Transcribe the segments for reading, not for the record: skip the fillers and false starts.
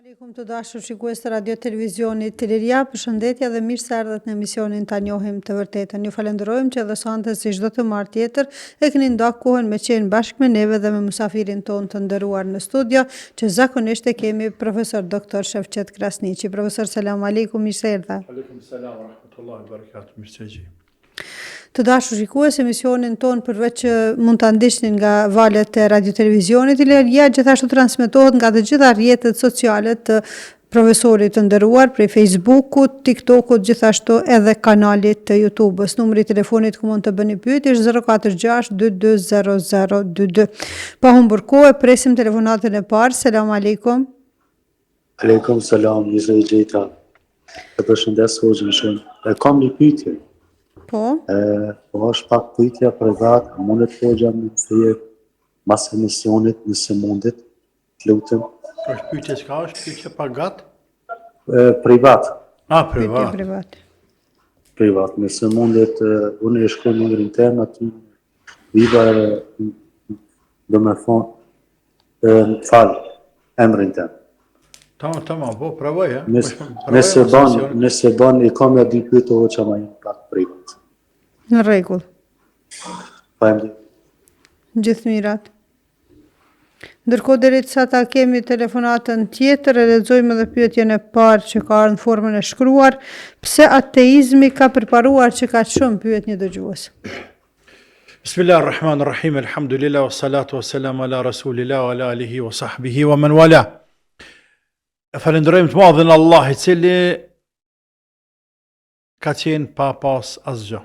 Aleikum të dashur shikues të radio televizionit Iliria, përshëndetje dhe mirë se erdhët në emisionin Ta njohim të vërtetën. Ju falenderojmë që edhe sonte si çdo të martë tjetër e keni ndak kohën me qenë bashkë me neve dhe me musafirin ton të nderuar në studio, që zakonisht e kemi profesor doktor Shefqet Krasniqi. Profesor, selam aleikum, mirë se erdha. Aleikum selam wa rahmatullahi wa barakatuh, mirë se gjej. Të dashur shikues, emisionin ton përveç që mund ta ndiqni nga valët e radio televizionit Iliria, gjithashtu transmetohet nga të gjitha rrjetet sociale të profesorit të nderuar, prej Facebookut, TikTokut, gjithashtu edhe kanalit të YouTube-s. Numri i telefonit ku mund të bëni pyetje është 046 22 0022. Pa humbur kohë, presim telefonatën e parë. Selam aleikum. Aleikum selam, mirë se gjeta. Të përshëndes hoxhën shumë. Kam një pyetje. Po. Po është pak pyetja privat, a mundet hoxha më të jep mas emisionit nëse mundet, të lutem. Është pyetje çka është? Pyetje pagat? Privat. Privat. Privat, nëse mundet, unë e shkruaj numrin tem aty, viva do me thonë, falë, emrin tem. Tamam, po, provoj, Nëse ban, i kam ja dy pyetje hoxha më jep pak privat. Në rregull. Faleminderit. Gjithë mirat. Ndërkohë derisa ta kemi telefonatën tjetër, e lexojmë edhe pyetjen e parë që ka në formën e shkruar, pse ateizmi ka përparuar që ka shumë, pyet një dëgjues. Bismillahirrahmanirrahim, alhamdulillah, wassalatu wassalamu ala rasulillah, wa ala alihi wa sahbihi wa man wala. E falenderojmë të madhin Allah, i cili ka qenë pa pas asgjë,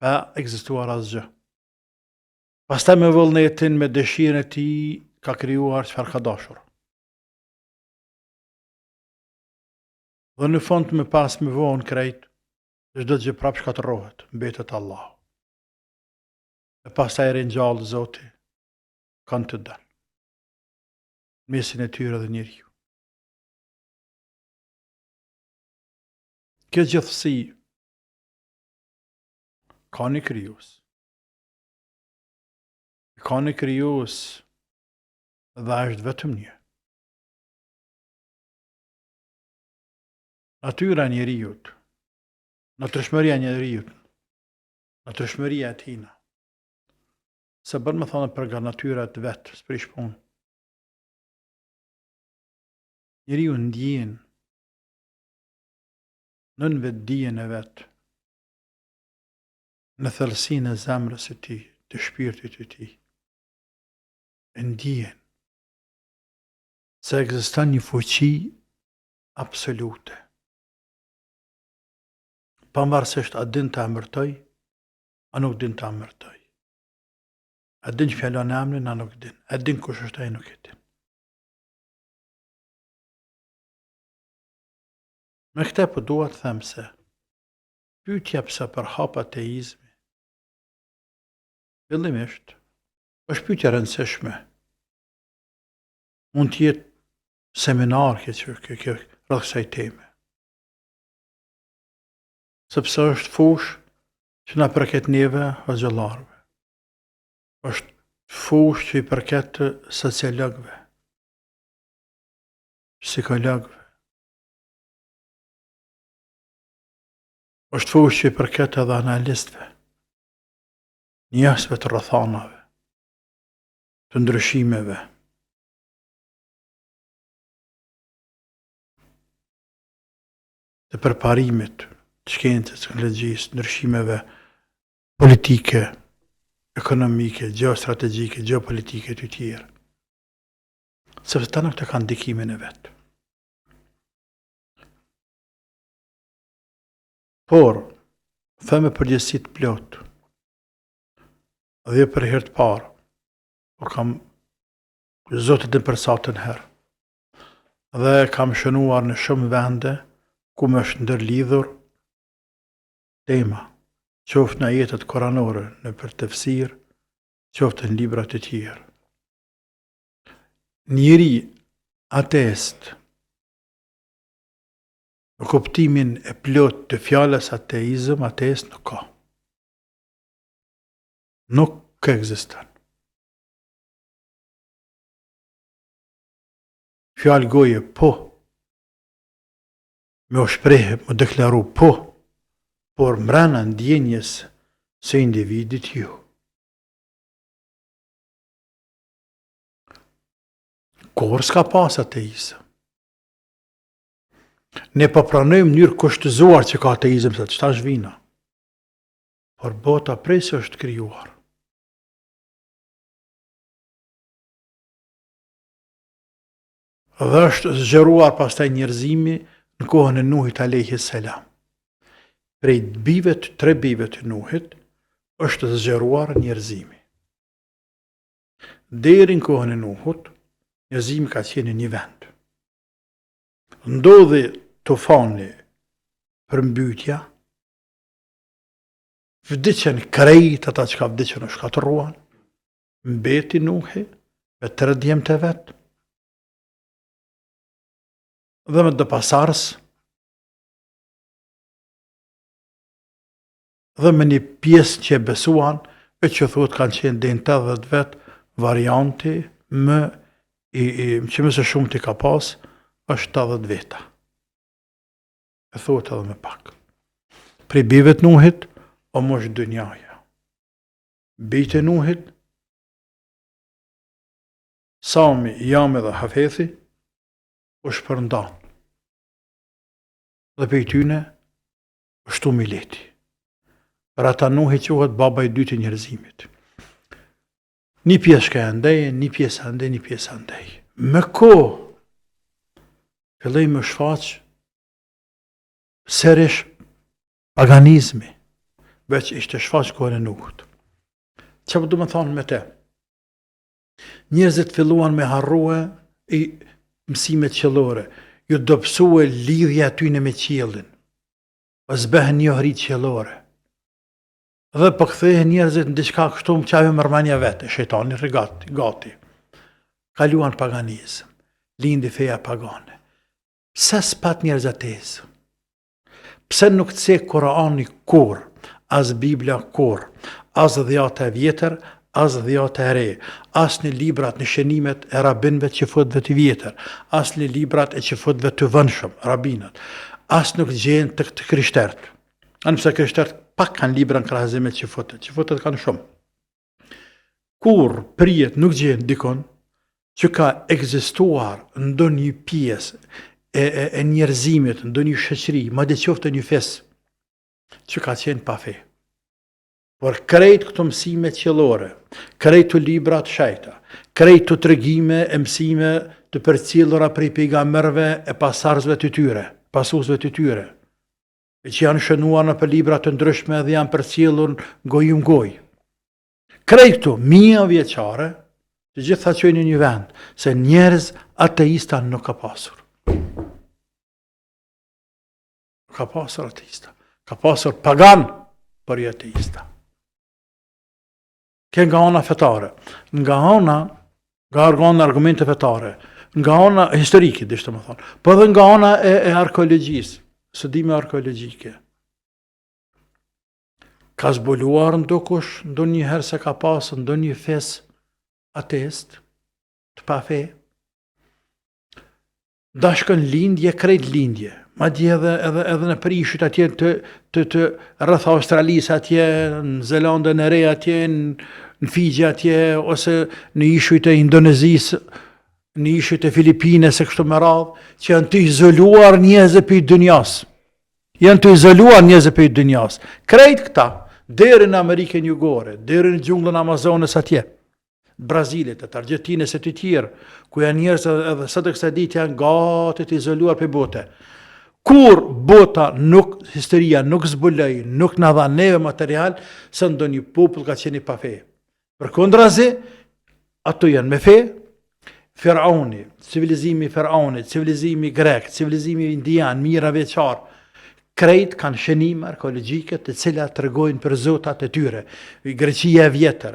pa ekzistuar asgjë. Pastaj me vullnetin, me dëshirën e tij ka krijuar çfarë ka dashur. Dhe në fund me pas me vonë krejt, çdo gjë prapë shkatërrohet, mbetet Allahu. E pastaj ringjall Zoti kanë të dalë. Mesin e tyre dhe njeriu. Kjo gjithësi ka një krijues. Ka një krijues dhe është vetëm një. Natyra e njeriut, natyrshmëria e njeriut, natyrshmëria e tina, se bën me thonë për nga natyra të vetë, s'prish punë. Njeriu ndjen nën vetdijen e vet, në thellësinë e zemrës së tij, të shpirtit të tij. Ndjen se ekziston një fuqi absolute. Pavarësisht a din të emërtoj, a nuk din të emërtoj. A din që fjalon emrin, a nuk din. A din kush është ai, nuk e din. Me këte po dua të them se pyetja pse përhap ateizmi, fillimisht është pyetje e rëndësishme. Mund të jetë seminar kjo rreth kësaj teme. Sepse është fushë që na përket neve hoxhallarëve. Është fushë që i përket sociologëve, psikologëve. Është fushë që i përket edhe analistëve, njerëzve të rrethanave, të ndryshimeve. Të përparimit, të shkencës, teknologjisë, ndryshimeve politike, ekonomike, geostrategjike, geopolitike të tjera. Sepse ta nuk të kanë ndikimin e vetë. Por, theme përgjithësi të plotë, dhe për herë të parë, por kam zotit dhe për satën herë, dhe kam shënuar në shumë vende, ku më është ndërlidhur tema, qoftë në ajetet koranore, në për tefsir, qoftë në libra të tjerë. Njeri ateist, në kuptimin e plot të fjalës ateizëm, ateist nuk ka. Nuk ekziston. fjalë goje po, me o shprehë, me deklaru po, por mbrana ndjenjes së individit ju. Kur s'ka pas ateizëm. Ne po pranojmë mënyrë kushtëzuar që ka ateizëm, se ç'ta zhvina. Por bota prej se është krijuar. Dhe është zgjeruar pastaj njerëzimi në kohën e Nuhit alayhis salam. Prej tre bijve të Nuhit është zgjeruar njerëzimi. Deri në kohën e Nuhut, njerëzimi ka qenë një vend. Ndodhi tufani përmbytja, vdiqen krejt ata që ka vdiqen u shkatëruan, mbeti Nuhi me 3 djemtë e vet, dhe me dëpasars, dhe me një pjesë që besuan, e që thot kanë qenë dhe në 80 vet, varianti që më së shumë t'i ka pas, është 80 veta. E thot edhe me pak. Prej bijve të Nuhit, o mosh dënjaja. Bijtë e Nuhit, Sami, Jami dhe Hafethi, u shpërndan. Dhe për tyne, është Mileti. Për ata Nuhi quhet baba i dytë i njerëzimit. Një pjesë ka andej, një pjesë andej, një pjesë andej. Me kohë, filloi më shfaq sërish paganizmi, veç ishte shfaq kohën e Nuhut. Çfarë do të thonë me të? Njerëzit filluan me harrue i mësimet qiellore, ju dobësue lidhja tyne me qiellin, o zbehen njohëri qiellore. Dhe po kthehen njerëzit në diçka kështu më qave mërmania vete, shejtani gati. Kaluan paganizëm, lindi feja pagane. Pse s'pat njerëz ateizëm? Pse nuk cek Kurani kur, as Biblia kur, as dhjata e vjetër, as dhjata e re, as në librat në shënimet e rabinëve që fotëve të vjetër, as në librat e që fotëve të vënshëm, rabinat, as nuk gjenë të krishtert. Anëpse krishtert pak kanë libra në krahëzimet që fotët kanë shumë. Kur prijet nuk gjenë dikon që ka ekzistuar ndo një pjesë e njerëzimit, ndo një shoqëri, madje qoftë një fes, që ka qenë pa fe. Por krejt këto mësime qiellore, krejt të libra të shejta, krejt të tregime e mësime të përcjellura prej pejgamberëve e pasarzëve të tyre, pasuesve të tyre, që janë shënuar në për libra të ndryshme dhe janë përcjellur goj. Krejt këto mia vjeçare, të gjitha qojnë një vend, se njerëz ateista nuk ka pasur. Ka pasur ateista. Ka pasur pagan për i ateista. Ke nga ona fetare. Nga ona argumente fetare. Nga ona historike, dishtë më thonë. Po dhe nga ona e arkeologjisë. Studime arkeologjike. Ka zbuluar ndokush, ndo njëherë se ka pasur ndo një fes ateist, të pa fe. Dashkën lindje, krejt lindje. Ma dje edhe në prishit atje të rrëth Australisë atje, në Zelandën e Re atje, në Fiji atje, ose në ishujt e Indonezisë, në ishujt e Filipines e kështu me radhë, që janë të izoluar njerëzve për i dynjas. Krejt këta, deri në Amerikën Jugore, deri në gjunglën Amazonës atje, Brazilit, të Argentines e të tjerë, ku janë njerëz edhe së të kësaj ditë janë gati të izoluar për bote. Kur bota historia nuk zbuloi, nuk na dha neve material, se ndonjë popull ka qenë pa fe. Përkundrazi, ato janë me fe. Firauni, civilizimi Firaunit, civilizimi grek, civilizimi indian, mira veçar, krejt kanë shënime arkeologjike të cilat tregojnë për zotat e tyre. Greqia e vjetër,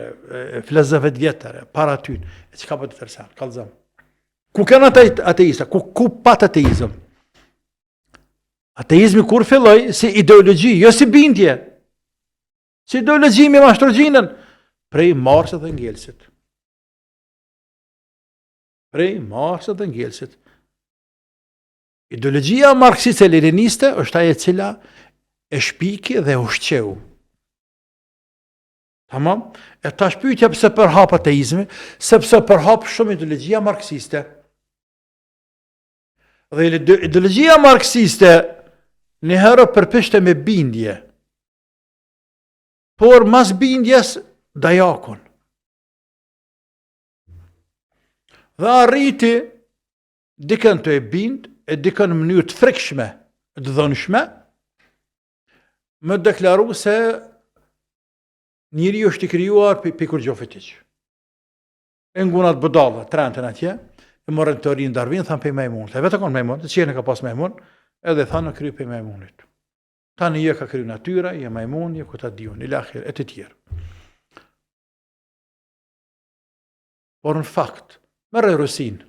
filozofët vjetër, para tyre. E çka po të tërsen, kallëzëm. Ku kanë ateista, ku pat ateizëm? Ateizmi kur filloi si ideologji, jo si bindje. Si ideologji me mashtrogjinën prej Marsit dhe Engelsit. Ideologjia marksiste leniniste është ajo e cila e shpiki dhe ushqeu. Tamam? E tash pyetja pse përhap ateizmi, sepse përhap shumë ideologjia marksiste. Dhe ideologjia marksiste një herë përpishte me bindje, por mas bindjes dajakun. Dhe arriti dikën të e bind, e dikën në mënyrë të frikshme, të dhënshme, më deklaru se njëri është i krijuar për Kurgjofetiq. E ngunat budalla, trentën atje, e morën teorinë Darwin, thanë për majmunit. E vetë konë majmun, të qene ka pas majmun, edhe thanë në kryu për majmunit. Tanë je ka kryu natyra, je majmun, je ku ta diun, i lakhir, e të tjerë. Por në fakt, merre Rusin,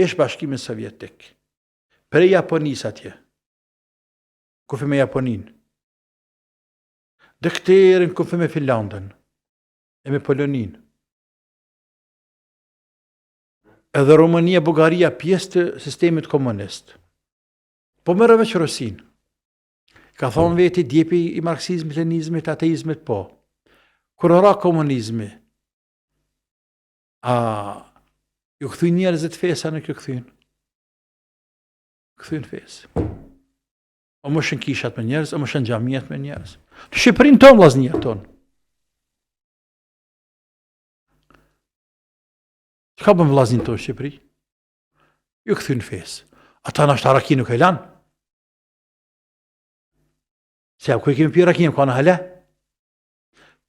ish bashkimin sovjetik, prej Japonis atje, kufi me Japonin, dhe këtërin kufi me Finlandën, e me Polonin, edhe Romania, Bugaria, pjesë të sistemit komunist. Po merre veç Rusin, ka thonë veti djepi i marksizmit, leninizmit, ateizmit, po. Kur ora komunizmi, ju këthuj njerëzit fesa në kjo këthyn. Këthyn fesë. O më shën kishat me njerëz, o më shën gjamiat me njerëz. Në Shqipërin tonë, vllaznija tonë. Ka bën vllaznin tonë në Shqipëri? Ju këthyn fesë. Ata në ashtë araki nuk e lanë. Se ku i kemi pi rakim, ka në hale.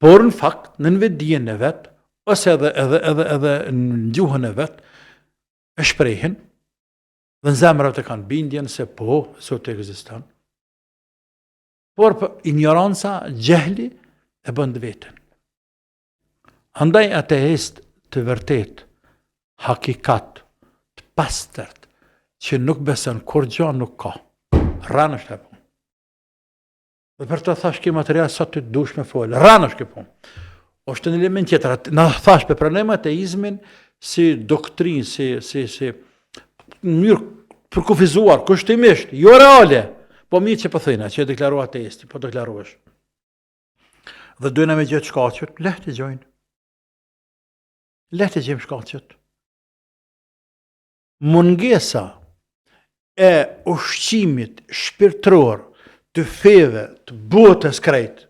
Por në fakt, në vetdijen e vetë, ose edhe në gjuhën e vetë, e shprejhin, dhe në zemrat e kanë bindjen se po, sot e egziston. Por për ignoranca, gjehli, e bënd vetën. Andaj ateist të vërtet, hakikat, të pastërt, që nuk besën kur gjo nuk ka. Ranë është e punë. Dhe për të thash ki material sot të dush me folë. Ranë është ke punë. Është në element tjetër. Në thash për pranem ateizmin si doktrinë, si mënyrë përkufizuar, kushtimisht, jo reale, po mirë që pëthina, që e deklaru ateisti, po deklaruesh. Dhe dojna me gjithë shkaqët, lehtë i gjojnë. Lehtë i gjemë shkaqët. Mungesa e ushqimit shpirtëror të feve, të botës krejt,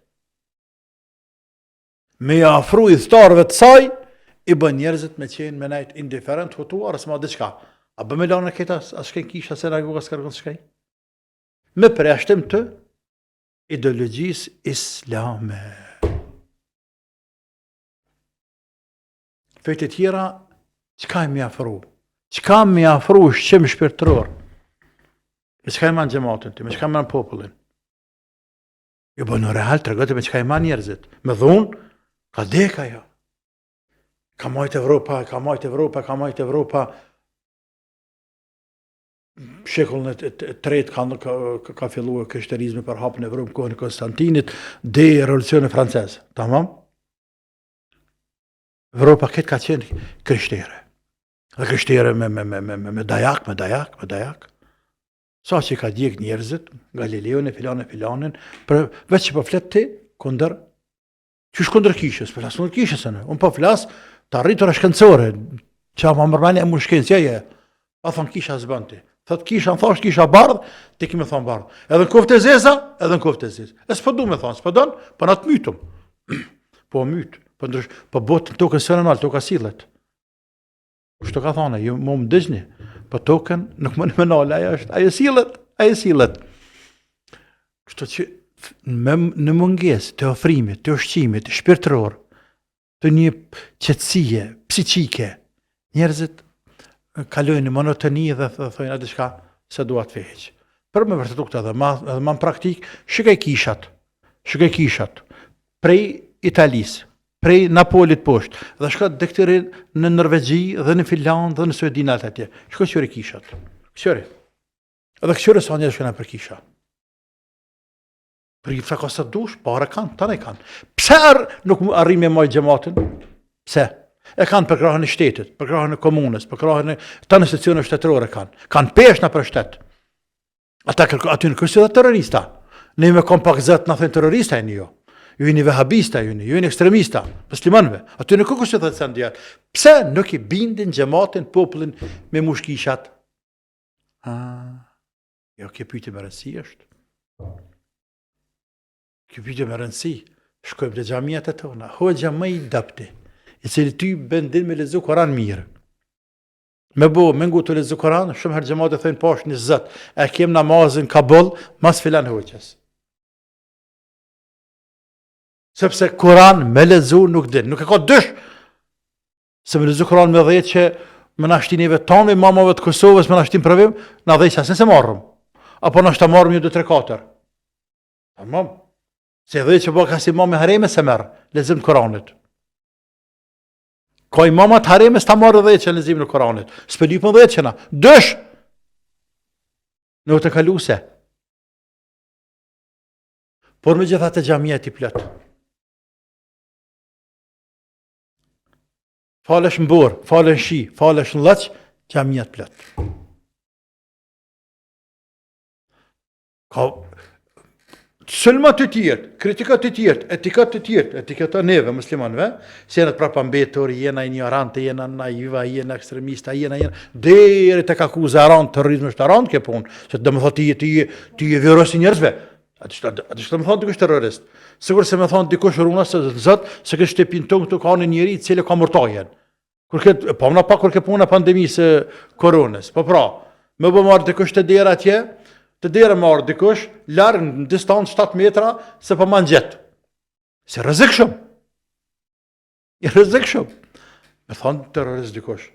me ja afru i thtarëve të saj, i bën njerëzit me qenë me najt indiferent, hutuar, asë ma diqka. A bë me lanë në këta, asë shkejnë kisha, se nagoga s'kërgën shkejnë. Me preashtim të ideologjisë islame. Fejtë tjera, qka e mi afru? Qka mi afru shqim shpirtëror? Me qka e manë gjematin të, me qka e manë popullin? Jo bë në real të regëtë me qka e manë njerëzit. Me dhunë, ka deka jo. Ka majtë Evropa, shekullin e tretë ka fillu e krishterizmi për hapën e Evropë, kohën e Konstantinit, dhe revolucionin francez. Tamam? Evropa këtë ka qenë krishtere. Dhe krishtere me dajak. Sa që ka djek njerëzit, Galileon e filanin, veç që po flet ti, kunder, qysh kunder kishës, për lasë kunder kishës, unë po flasë të arritur e shkencore, që ma mërmani e mu shkencjeje, a thonë kisha zbënti. Thot kisha në thash kisha bardh, ti kime thonë bardh. Edhe në koftë e zeza, edhe në koftë e zeza. E s'po du me thonë, s'po donë, për në të mytum. Po mytë, po botë në tokën sënënal, toka sillet. Kështu ka thonë, ju më dëgjni, po tokën nuk më në menale, ajo sillet. Kështu që në munges të ofrimit, të ushqimit, shpirtëror, të një qetësie, psiqike, njerëzit kalojnë në monotoni dhe thojnë atë shka se duat veç. Për me vërtetu këtë edhe ma në praktik, shikaj kishat, prej Italis, prej Napolit poshtë, dhe shka dekteri në Norvegji, dhe në Finland, dhe në Suedinat atje. Shko qëri kishat. Kësëri. Edhe kësëri sa njerë shkëna për kisha. Për i frakosat dush, pare kanë, tane kanë. Pse nuk arrim me majtë gjematin? Pse? E kanë për krahën e shtetit, për krahën e komunës, për krahën e të institucione shtetërore kanë. Kanë peshna për shtet. Ata aty në kërësi dhe terrorista. Ne me kom pak zët në thënë terrorista e një jo. Ju jeni vehabista, ju jeni ekstremista, muslimanëve. Aty në kërësi dhe të thënë djerë. Pse nuk i bindin gjematin, popullin me mushkishat? Jo, kjo pyetje me rëndësi është. Kjo pyetje me rëndësi. Shkojmë të xhamiat e tona. Hoxha më i dapti, i cili ty bendin me lezu Koran mirë. Me ngu të lezu Koran, shumë herë xhamat e thënë poshtë një zët, e kem namazin Kabul, mas filan hoqës. Sepse Koran me lezu nuk din, nuk e ka dysh. Se me lezu Koran me dhejtë që më nashtineve tonë, mamave të Kosovës më nashtin provim, na dhejtë asin se marrëm. Apo nashta marrëm ju 2-3-4. Tamam. Se dhe që bëka si mami hareme se merë, lezim të Koranit. Ka i mamat hareme s'ta marrë dhe që lezim në Koranit. S'pëllypën dhe që na. Dësh! Nuk të kaluse. Por me gjithat e gjamiat i plët. Falesh në borë, falesh në shi, falesh në lëq, gjamiat plët. Ka sulmat të tjertë, kritikat të tjertë, etikat të tjertë, etikata neve, muslimanve, se jenë të prapa mbetur, jena ignorante, jena naiva, jena ekstremista, jena, deri të kakuze aran, terrorizm është aran, ke punë, se të më thotë ti je virosi njerëzve, atë që të më thonë dikush terrorist, sigur se më thonë dikush runa se zëtë, se kështë të pinton këtu ka në njeri cili ka mërtajen, po mëna pa kur ke punë pandemisë koronës, po pra, më bë marrë dikush të dera atje, të dere marrë dikush, largë në distancë 7 metra, se për manë gjetë. Se rëzik shumë. I rëzik shumë. Me thonë terrorist dikush.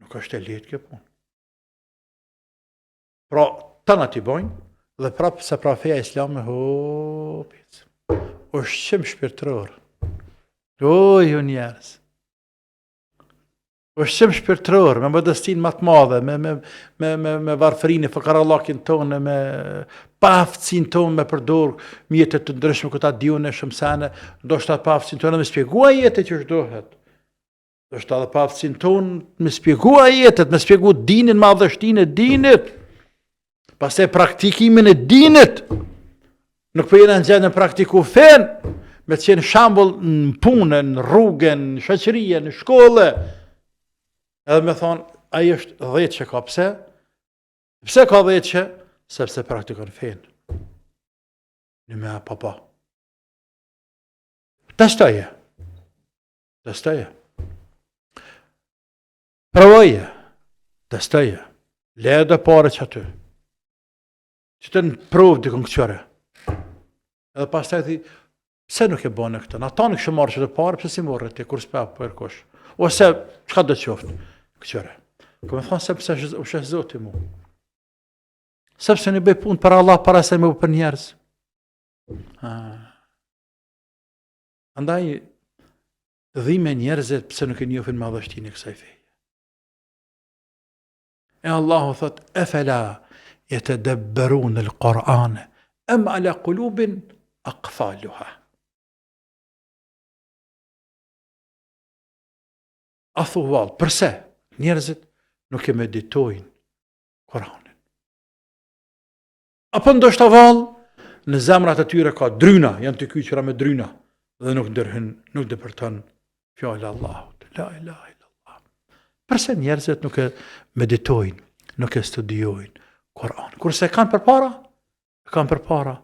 Nuk është e letë kjo punë. Pra, të në t'i bojnë, dhe prapë se pra feja islame, është qëmë shpirtëror. Ju njerës. është qëmë shpirtëror, me modestin më të madhe, me varfërinë e fëkarallakin tonë, me paftësin tonë me përdor mjetet të ndryshme këta diune shumësane, do shta paftësin tonë me spjegua jetet që shdohet. Do shta dhe paftësin tonë me spjegua jetet, me spjegu dinin, madhështin e dinit, pas e praktikimin e dinit, nuk për jena në gjendë në praktiku fen, me të qenë shambull në punë, në rrugën, në shoqërie, në shkolle, edhe me thonë, aji është 10 që ka, pse? Pse ka 10 që? Sepse praktikon fenë. Në me papa. Testoje. Provoje. Testoje. Leje dhe pare që aty. Që të në provë dikën këqëre. Edhe pas të e thi, pse nuk e bënë këtë? Na ta në kështë marrë që të pare, pse si morë të kur s'pe për kush? Ose, qëka do të qoftë? Këqëre. Këmë thonë, sepse u shë zoti mu. Sepse në bëj punë për Allah, para se me u për njerëz. Andaj, dhime njerëzit pëse nuk e njofin madhështin e kësaj feje. E Allahu thot, e fela, jetë debberu në l'Qur'ane, em ala kulubin aqfaluha. A thu valë, përse? Njerëzit nuk e meditojnë Koranin. Apo ndoshta valë, në zemrat e tyre ka dryna, janë të kyqëra me dryna, dhe nuk ndërhyn, nuk dëpërton fjallë Allahut. La ilaha illallah. Përse njerëzit nuk e meditojnë, nuk e studiojnë Koranin? Kurse kanë përpara? Kanë përpara.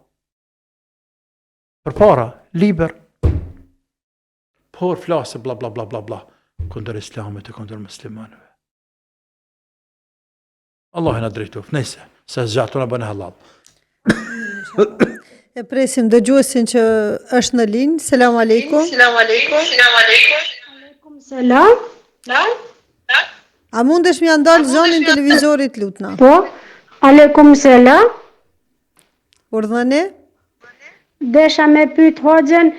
Përpara, liber. Por flasë bla bla bla bla bla. Kundër islamit e kundër muslimanëve. Allah e në drejtuf, nejse, se zgjatë në bënë halal. E presim dëgjuesin që është në linjë. Selam aleikum. Selam aleikum. Aleikum selam. A mundesh mi andalë zonin televizorit lutna? Po, aleikum selam. Urdhëne? Desha me pyet hoxhën,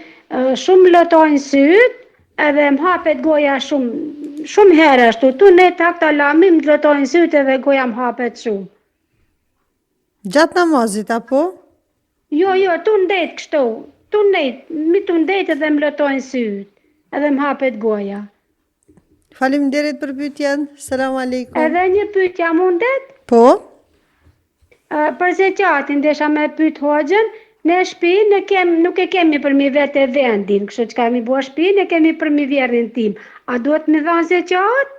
shumë lotojnë syt, edhe më hapet goja shumë herë ashtu. Tu ne takta lamim lotojnë syt edhe goja më hapet shumë. Gjatë namazit, apo? Jo, tu ndet kështu. Tu ndet edhe më lotojnë syt, edhe më hapet goja. Faleminderit për pyetjen. Selam aleikum. Edhe një pyetje mundet? Po, Për zeqatin desha me pyet hoxhën, ne shtëpi nuk e kemi për mi vete vendin, kështu që kemi bua shtëpi, ne kemi për mi vjerrin tim. A duhet me dhanë zeqat?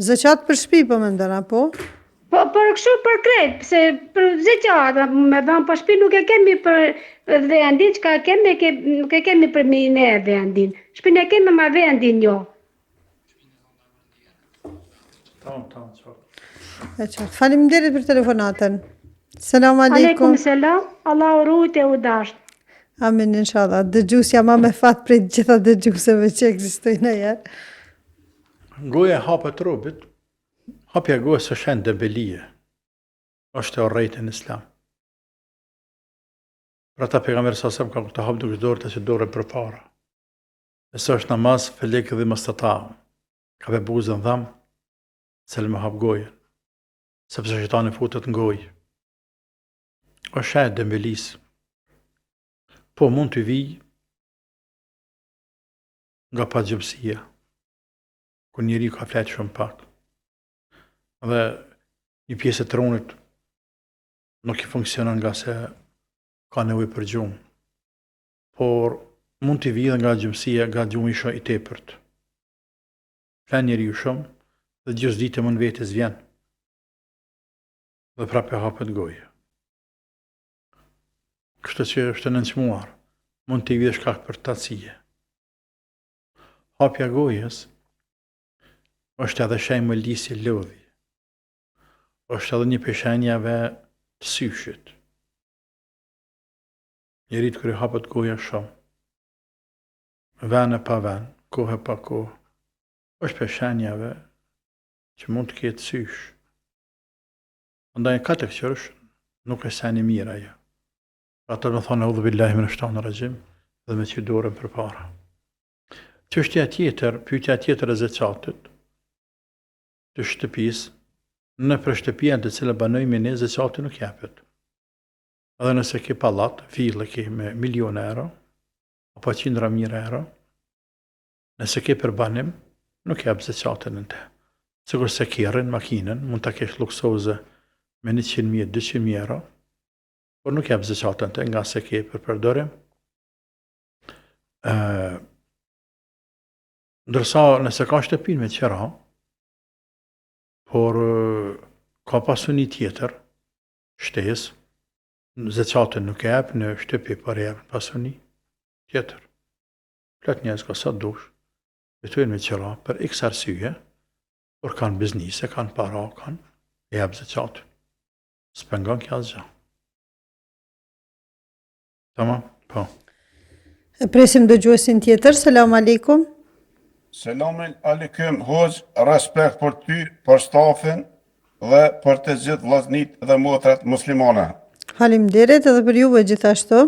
zeqat për shtëpi po mendon apo? Po për kështu për krejt, pse për zeqat, me dhanë për shtëpi nuk e kemi për vendin, çka kemi, nuk e kemi për mi ne vendin. Shtëpinë e kemi ma vendin jo. Tamam, çfarë? E qartë. Faleminderit për telefonatën. Selam Aleikum aleikum. selam, Allah urujt e u dasht. Amin inshallah. Dëgjusja ma me fat prej gjitha dëgjuseve që ekzistojnë herë. Goja e hapet robit, hapja e gojës është e debelie. Është e urrejtë në Islam. Për ata pejgamberi sa ka të hap duke dorë të që dorë përpara. Nëse është namaz, felek dhe mastata. Ka ve buzën dham, se me hap gojën. Sepse shejtani futet në gojë. Është e dembelis. Po mund të vijë nga pagjëpsia, ku njeri ka fletë shumë pak. Dhe një pjesë e tronit nuk i funksionon nga se ka nevojë për gjumë. Por mund të vijë nga gjëmsia, nga gjumi shumë i tepërt. Flen njeri ju shumë dhe gjës ditë mund vetës vjen. Dhe prapë hapet gojë. Kështë që është të nënçmuar, mund të i vide shkak për tatësie. Hapja gojës është edhe shenjë lisje lodhi. Është edhe një peshenjave të syshit. Njerit kërë hapet goja shumë. Vene pa ven, kohë pa kohë. Është peshenjave që mund të ketë sysh. Ndaj ka të këqërësh, nuk e seni mirë ajo. Ata më thonë udhë billahi min ash-shaytanir rajim dhe me që dorën përpara. Çështja tjetër, pyetja tjetër e zeqatit të shtëpisë, në për shtëpia të cilë banojmë ne zeqati nuk japet. Edhe nëse ke pallat, ville ke me milion euro, apo 100.000 euro, nëse ke për banim, nuk jap zeqatin në te. Sigur se kerrin, makinën, mund ta kesh luksoze me 100.000, 200.000 euro, por nuk jap zeqatin te nga se ke për përdorim. Ndërsa nëse ka shtëpin me qera, por ka pasuni tjetër, shtesë, zeqatin nuk e jap në shtëpi, por e jap në pasuni tjetër. Plot njerëz ka sa dush, jetojnë me qera për x arsye, por kanë biznise, kanë para, kanë e jap zeqatin. S'pengon kjo asgjë. Tamam, po. E presim dëgjuesin tjetër. Selam aleikum. Selamun aleikum, hoxh, respekt për ty, për stafin dhe për të gjithë vllazërit dhe motrat muslimane. Faleminderit edhe për juve gjithashtu.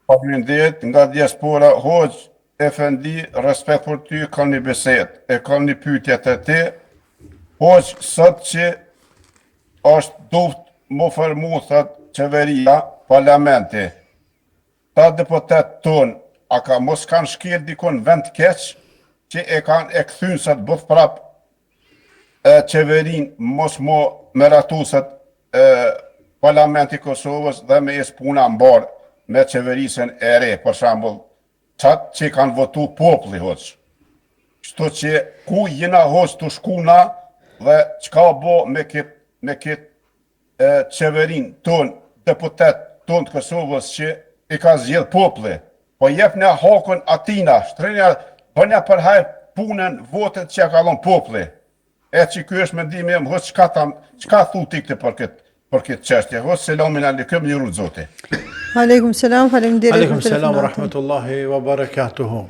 Faleminderit nga diaspora, hoxh, efendi, respekt për ty, kam një bisedë, e kam një pyetje te ti. Hoxh, sot që është duft më formu thot qeveria, parlamenti. Ta deputet ton, a ka mos kanë shkel dikon vend keq, që e kanë e këthyn se të bëth prap qeverin mos mo meratu se parlamenti Kosovës dhe me jes puna mbar me qeverisen e re, për shambull, qatë që kanë votu popli hoq. Kështu që ku jena hoq të shkuna dhe qka bo me kit qeverin ton, deputet ton të Kosovës që i ka zgjedh popli. Po jep në hakun atina, shtrenja bënja për hajr punën, votet që ka dhënë popli. E që ky është mendimi im, hoç çka thu ti këtë për këtë çështje. Hoç selamun aleikum, ju lut zoti. Aleikum selam, faleminderit. Aleikum selam wa rahmatullahi wa barakatuhu.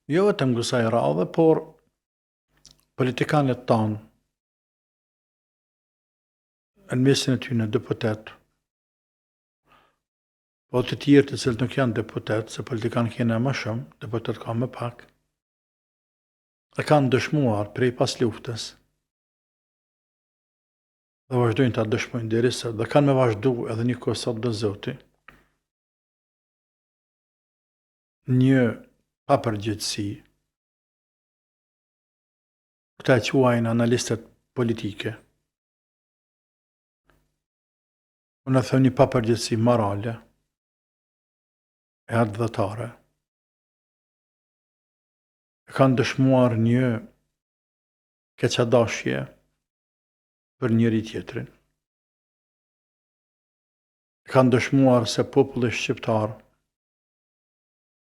Jo vetëm kësaj radhe, por politikanët tanë në mesin e tyre deputet, po të tjerë të cilët nuk janë deputet, se politikanë kena më shumë, deputet ka më pak, dhe kanë dëshmuar prej pas luftës, dhe vazhdojnë ta dëshmojnë derisa, dhe kanë me vazhdu edhe një kohë sot do zoti, një pa përgjegjësi. Këta e quajnë analistët politike. Unë them një pa përgjegjësi morale e ardhëtare. E kanë dëshmuar një keqadashje për njëri tjetrin. E kanë dëshmuar se populli shqiptar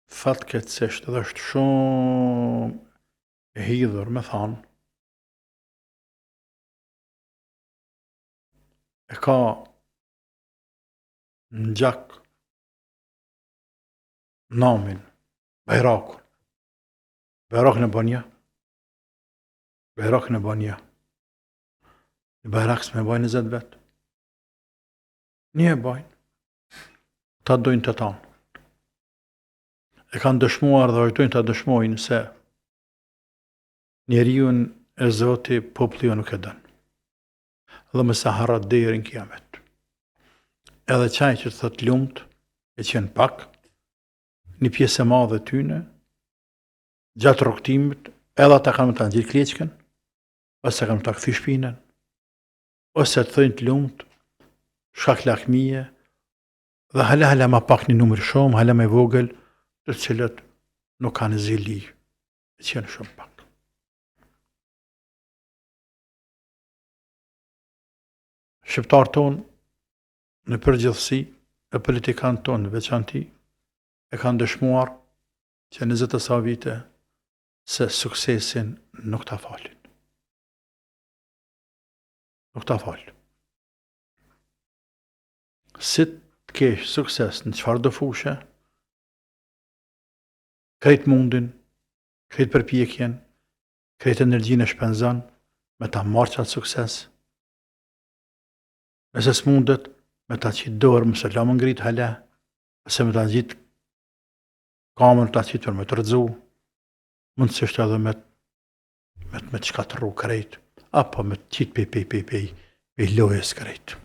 fatkeqësisht dhe është shumë e hidhur me thanë, e ka në gjak namin, Bajrakun. Bajrakun e bën ja. Bajrakun e bën ja. Në Bajrak s'me bajnë 20 vetë. Një e bajnë. Ta dojnë të tanë. E kanë dëshmuar dhe vazhdojnë të dëshmojnë se njeriun e Zoti populli nuk e dënë. Dhe më sa harrat deri në kiamet. Edhe qaj që të thot lumt e qenë pak, një pjesë e madhe tyne, gjatë rrugtimit, edhe ata kanë të nxjerrë kleçkën, ose kanë të kthy shpinën, ose të thënë të lumt, shkak lakmie, dhe hala ma pak një numër shumë, hala me vogël, të cilët nuk kanë zili, e qenë shumë pak. Shqiptarë tonë, në përgjithësi, e politikanë tonë në veçanti, e kanë dëshmuar që 20 e sa vite se suksesin nuk ta falin. Nuk ta falin. Si të kesh sukses në çfarë do fushë, krejt mundin, krejt përpjekjen, krejt energjinë e shpenzon me ta marrë qatë sukses. Nëse s'mundet, me ta qitë dorë, mëse la më ngrit hala, ose me ta gjitë kamën, ta qitë për me të rëdzu, mund të sështë edhe me të shkatërru krejt, apo me të qitë pe lojës krejt.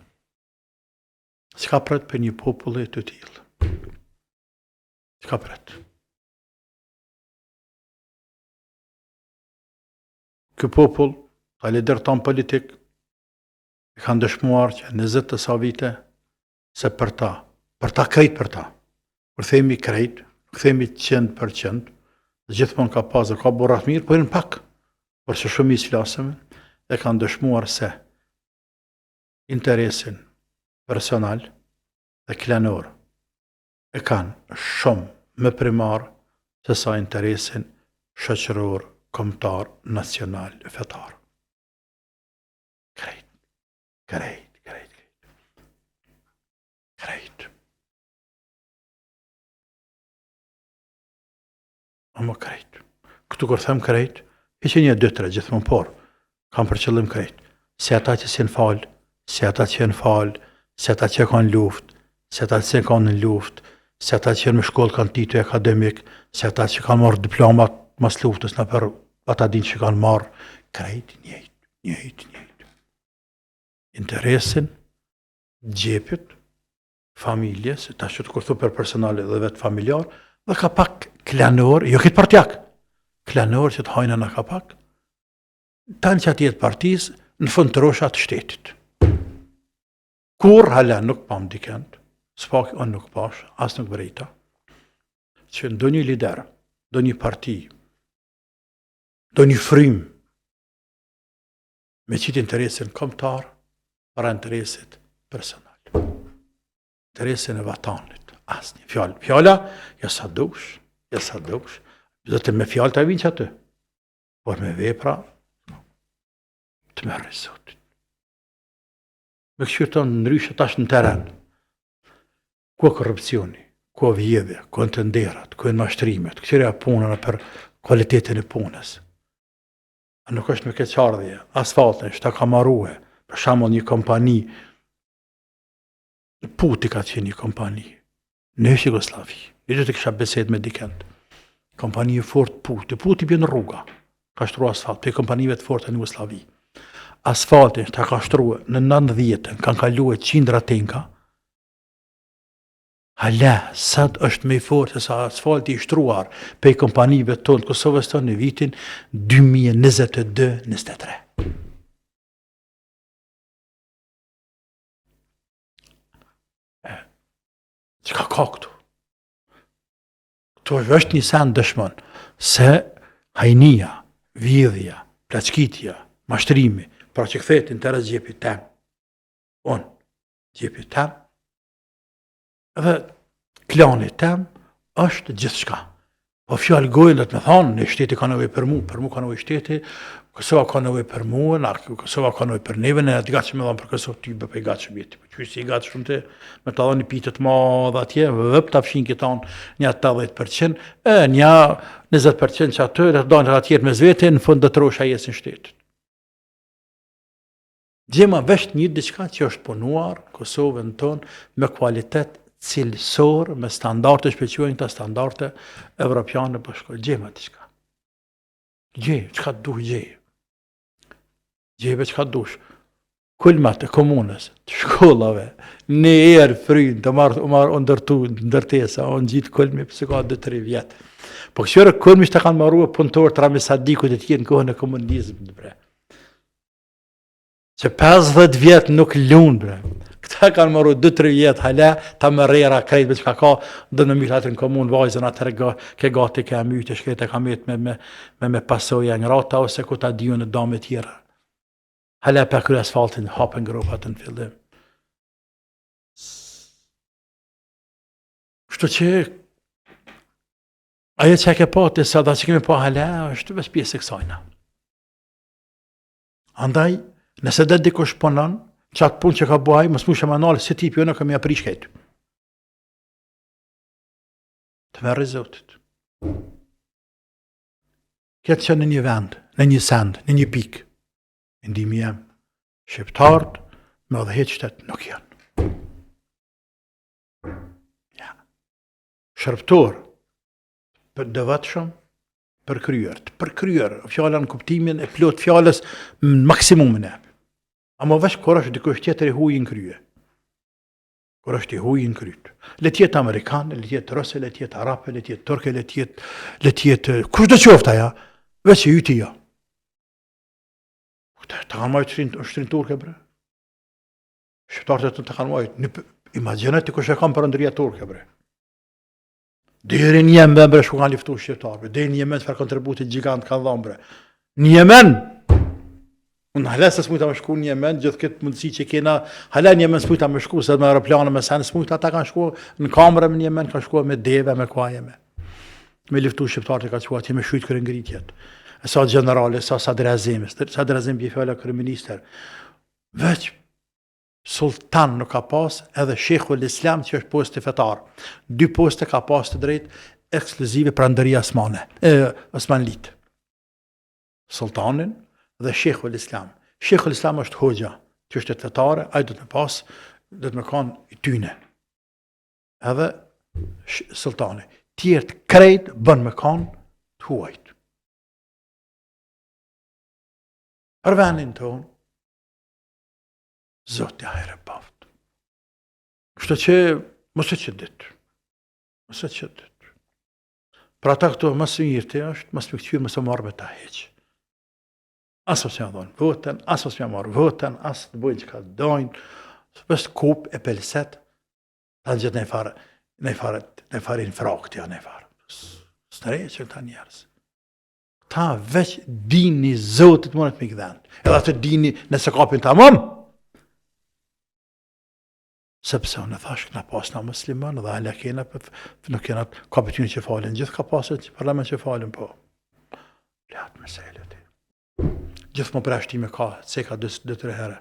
S'ka pret për një populli të tillë. S'ka pret. Ky popull, ta lider ton politik, e kanë dëshmuar që 20 të sa vite se për ta krejt për ta. Kur themi krejt, nuk themi 100%, dhe gjithmonë ka pas dhe ka borrat mirë, por në pak, por që shumë i flasëm, e kanë dëshmuar se interesin personal dhe klanor e kanë shumë më primar se sa interesin shoqëror, kombëtar, nacional, fetar. Krejt. Ama krejt. Këtu kur them krejt, heqë një 2-3 gjithmonë, por kam për qëllim krejt. Se ata që s'janë falë, se ata që janë falë, se ata që kanë luftë, se ata që kanë në luftë, se ata që janë me shkollë kanë titull akademik, se ata që kanë marrë diplomat mas luftës në për ata din që kanë marrë, krejt njëjtë. Interesin, gjepit, familjes, ta që të kurthu për personale dhe vetë familjar, dhe ka pak klanor, jo këtë partjak, klanor që të hajna në ka pak, tanë që ati jetë partis, në fund të rosha të shtetit. Kur hala nuk pam dikend, s'pak unë nuk pash, as nuk brejta, që ndo një lider, do një parti, do një frym, me qitë interesin kombëtar, para interesit personal. Interesin e vatanit, asë një fjallë. Fjalla, ja sa dush, do të me fjallë të vinë që aty, por me vepra, të merë i Zotit. Me këshyrë të ndryshë tash në teren, ku korrupcioni, ku vjedhja, ku në të nderat, ku në mashtrimet, këqyria punën për kualitetin e punës. A nuk është me keqardhje, asfaltën, shta ka marruhe, për shembull një kompani, Puti ka qenë një kompani, në Jugosllavi, i do të kisha besed me dikend. Kompani e fort Puti bjen rruga, ka shtruar asfalt, për kompanive të forta në Jugosllavi. Asfaltin ta ka shtruar në 90-ën, kanë kaluar qindra tenka, Hala, sot është me fort se sa asfalti i shtruar pe kompanive tonë të Kosovës tonë në vitin 2022-23. Çka ka këtu? Këtu është një send dëshmon se hajnia, vidhja, plaçkitja, mashtrimi, pra që kthehet interes gjepit tem. Gjepit tem, edhe klani tem është gjithçka. Po fjalë gojën do të më thonë, në shteti ka nevojë për mu ka nevojë shteti, Kosova ka nevojë për mua, Kosova ka nevojë për neve, ne atë gatshëm me dhënë për Kosovë ty bëj gatshëm jeti. Po çu si gatshëm të me ta dhënë pitë të madhe atje, vëp ta fshin këton një 80%, një 20% që aty do të atje me vetë në fund do të trosh ai në shtet. Gjema vesh një diçka që është punuar Kosovën tonë me kualitet cilësor, me standarte shpeqojnë të standarte evropiane për shkollë. Gjema diçka. Çka duh gjej? Gjeve çka dush? Kulmat e komunës, të shkollave, në erë frynë, të marrë ndërtu, ndërtesa, onë gjitë kulmi pëse ka 2-3 vjetë. Po këshërë kulmi që të kanë marrua punëtorë të Rami Sadiku të tjenë në kohën e komunizmit, bre. Që 50 vjetë nuk lunë, bre. Këta kanë marrua 2-3 vjetë, hala, ta më rera krejt, me që ka dhe në mytë atër në komunë, vajzën atër ke gati, ke mytë, shkete ka mytë me pasoja në rata, ose ku ta diju në dame tjera. Hala për kërë asfaltin, hapën gropat në fillim. Kështu që, ajo që ke po të sa da që kemi po hala, është të bes pjesë e kësajna. Andaj, nëse dhe dikush punon, qatë punë që ka buaj, mësë mu shemanalë, se ti pjone këmi aprish këtë. Të merë zotit. Këtë që në një vend, në një send, në një pikë, ndimi jam, shqiptarët me dhe heqtet nuk janë. Ja. Shërptor, për dëvatëshëm, për kryer, fjallën kuptimin e plot fjallës në maksimumin e. Amo vesh kur është dikush tjetër i hujin krye. Kur është i hujin kryt. Le tjetë Amerikanë, le tjetë Rose, le tjetë Arape, le tjetë Turke, le tjetë kush do qofta ja, veç i yti ja. Ta kanë majtë shtrin turke, bre. Shqiptarët të kanë majtë. Imaginat të kush e kam për ndërja turke, bre. Deri në Jemen, bre, shku kanë liftu shqiptarëve. Deri në Jemen, për kontributit gjigant kanë dhamë, bre. Në Jemen! Unë halesë së mujta me shku në Jemen, gjithë këtë mundësi që kena, halen Jemen së mujta me shku, se me aeroplane me sen, së mujta ta kanë shku në kamere në Jemen, kanë shku me deve, me kua Jemen. Me liftu shqiptarët e ka shku atje, me shujtë kërë ngritjet. Sa generale, sa sadrazim bje fjalla kërëminister. Veç sultan nuk ka pas, edhe Shekhu l'Islam që është posti fetar. 2 poste ka pas të drejt ekskluzive për ndërja Osmanlit. Sultanin dhe Shekhu l'Islam. Shekhu l'Islam është hoxha, që është të fetare, a i do të me pas, do të me kanë i tyne. Edhe sultani. Tjertë krejt bën me kanë të huajt. Për venin tonë, Zotja herë paft. Kështë që, mësë që ditë. Pra ta këto mësë mirë të është, mësë më këtyrë mësë marrë me ta heqë. Asë mësë më dhonë votën, asë mësë më marrë votën, asë të bojnë që ka dojnë, mësë kup e pelset, ta në gjithë ne farin frakët, ja ne farë. Së në rejë që këta njerës. Ta veç dini Zotit mënët me këdhenë. Edhe atë dini nëse kapin të amon. Sepse unë thash këna pas nga musliman dhe ala kena, nuk kena kapit një që falin. Gjithë ka pasët që parlament që falin, po. Lehat me sejlet. Gjithë më preshtime ka, se ka 2-3 herë.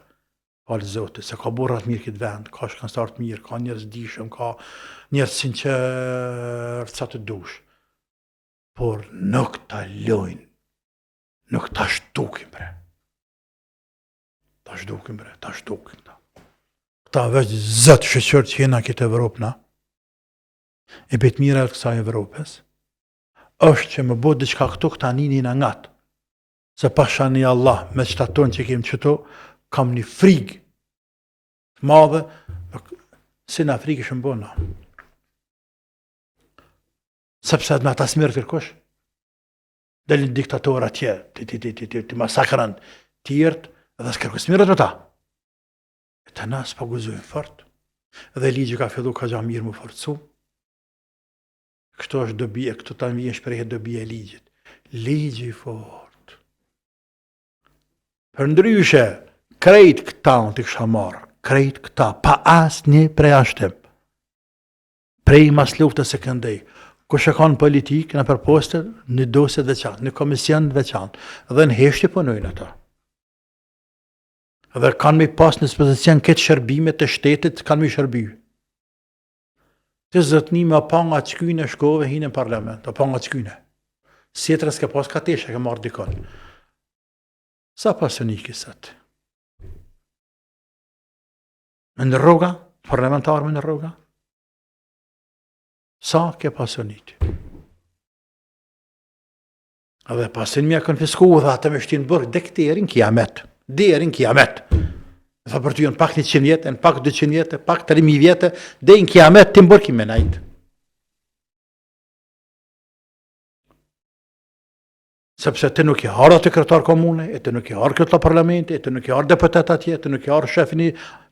Falë Zotit, se ka burrat mirë këtë vend, ka shkanstartë mirë, ka njerëz dishëm, ka njerëz sinqerë, sa të dush. Por nuk ta lojnë, nuk ta shtukin, bre. Ta shtukin ta. Ta veç zëtë shëqërë që jena këtë Evropë na, e betë mira e kësa Evropës, është që më bodë diqka këto këta nini në ngatë, se pasha një Allah, me qëta tonë që kemë qëto, kam një frigë madhe, si në Afrikë shëmë bona. Sepse me ata smirë kërkush. Delin diktatorë atje, të masakrën tjertë, edhe s'kërkush smirët me ta. E të na s'paguzojnë fort. Dhe ligji ka fillu ka gja mirë më forcu. Kështu është dobi, këtu ta vjen shprehje dobi e ligjit. Ligji i fort. Për ndryshe, krejt këta unë të kësha marë, krejt këta, pa as një preashtim. Prej mas luftës së këndej, kush e kanë politikë në përposte në dosje veçantë, në komision veçantë, dhe në heshtje punojnë ata. Dhe kanë me pas në dispozicion këtë shërbime të shtetit, kanë me shërby. Të zëtni me pa nga qkyne shkove hinë në parlament, pa nga qkyne. Sjetrës ke pas kateshe, ke marrë dikon. Sa pasionik i sëtë? Me në rroga, parlamentarë me në rroga? Sa ke pasionit? Edhe pasin mja konfisku dhe atë me shtinë bërë, dhe këtë erin kiamet. Dhe erin kiamet. Dhe për të jënë pak 100 vjetë, në pak 200 vjetë, pak 3000 vjetë, dhe në kiamet të mbërë kime najtë. Sepse të nuk i harë të sekretar komune, e të nuk i harë këtë parlamenti, e të nuk i harë deputet atje, e të nuk i harë shefin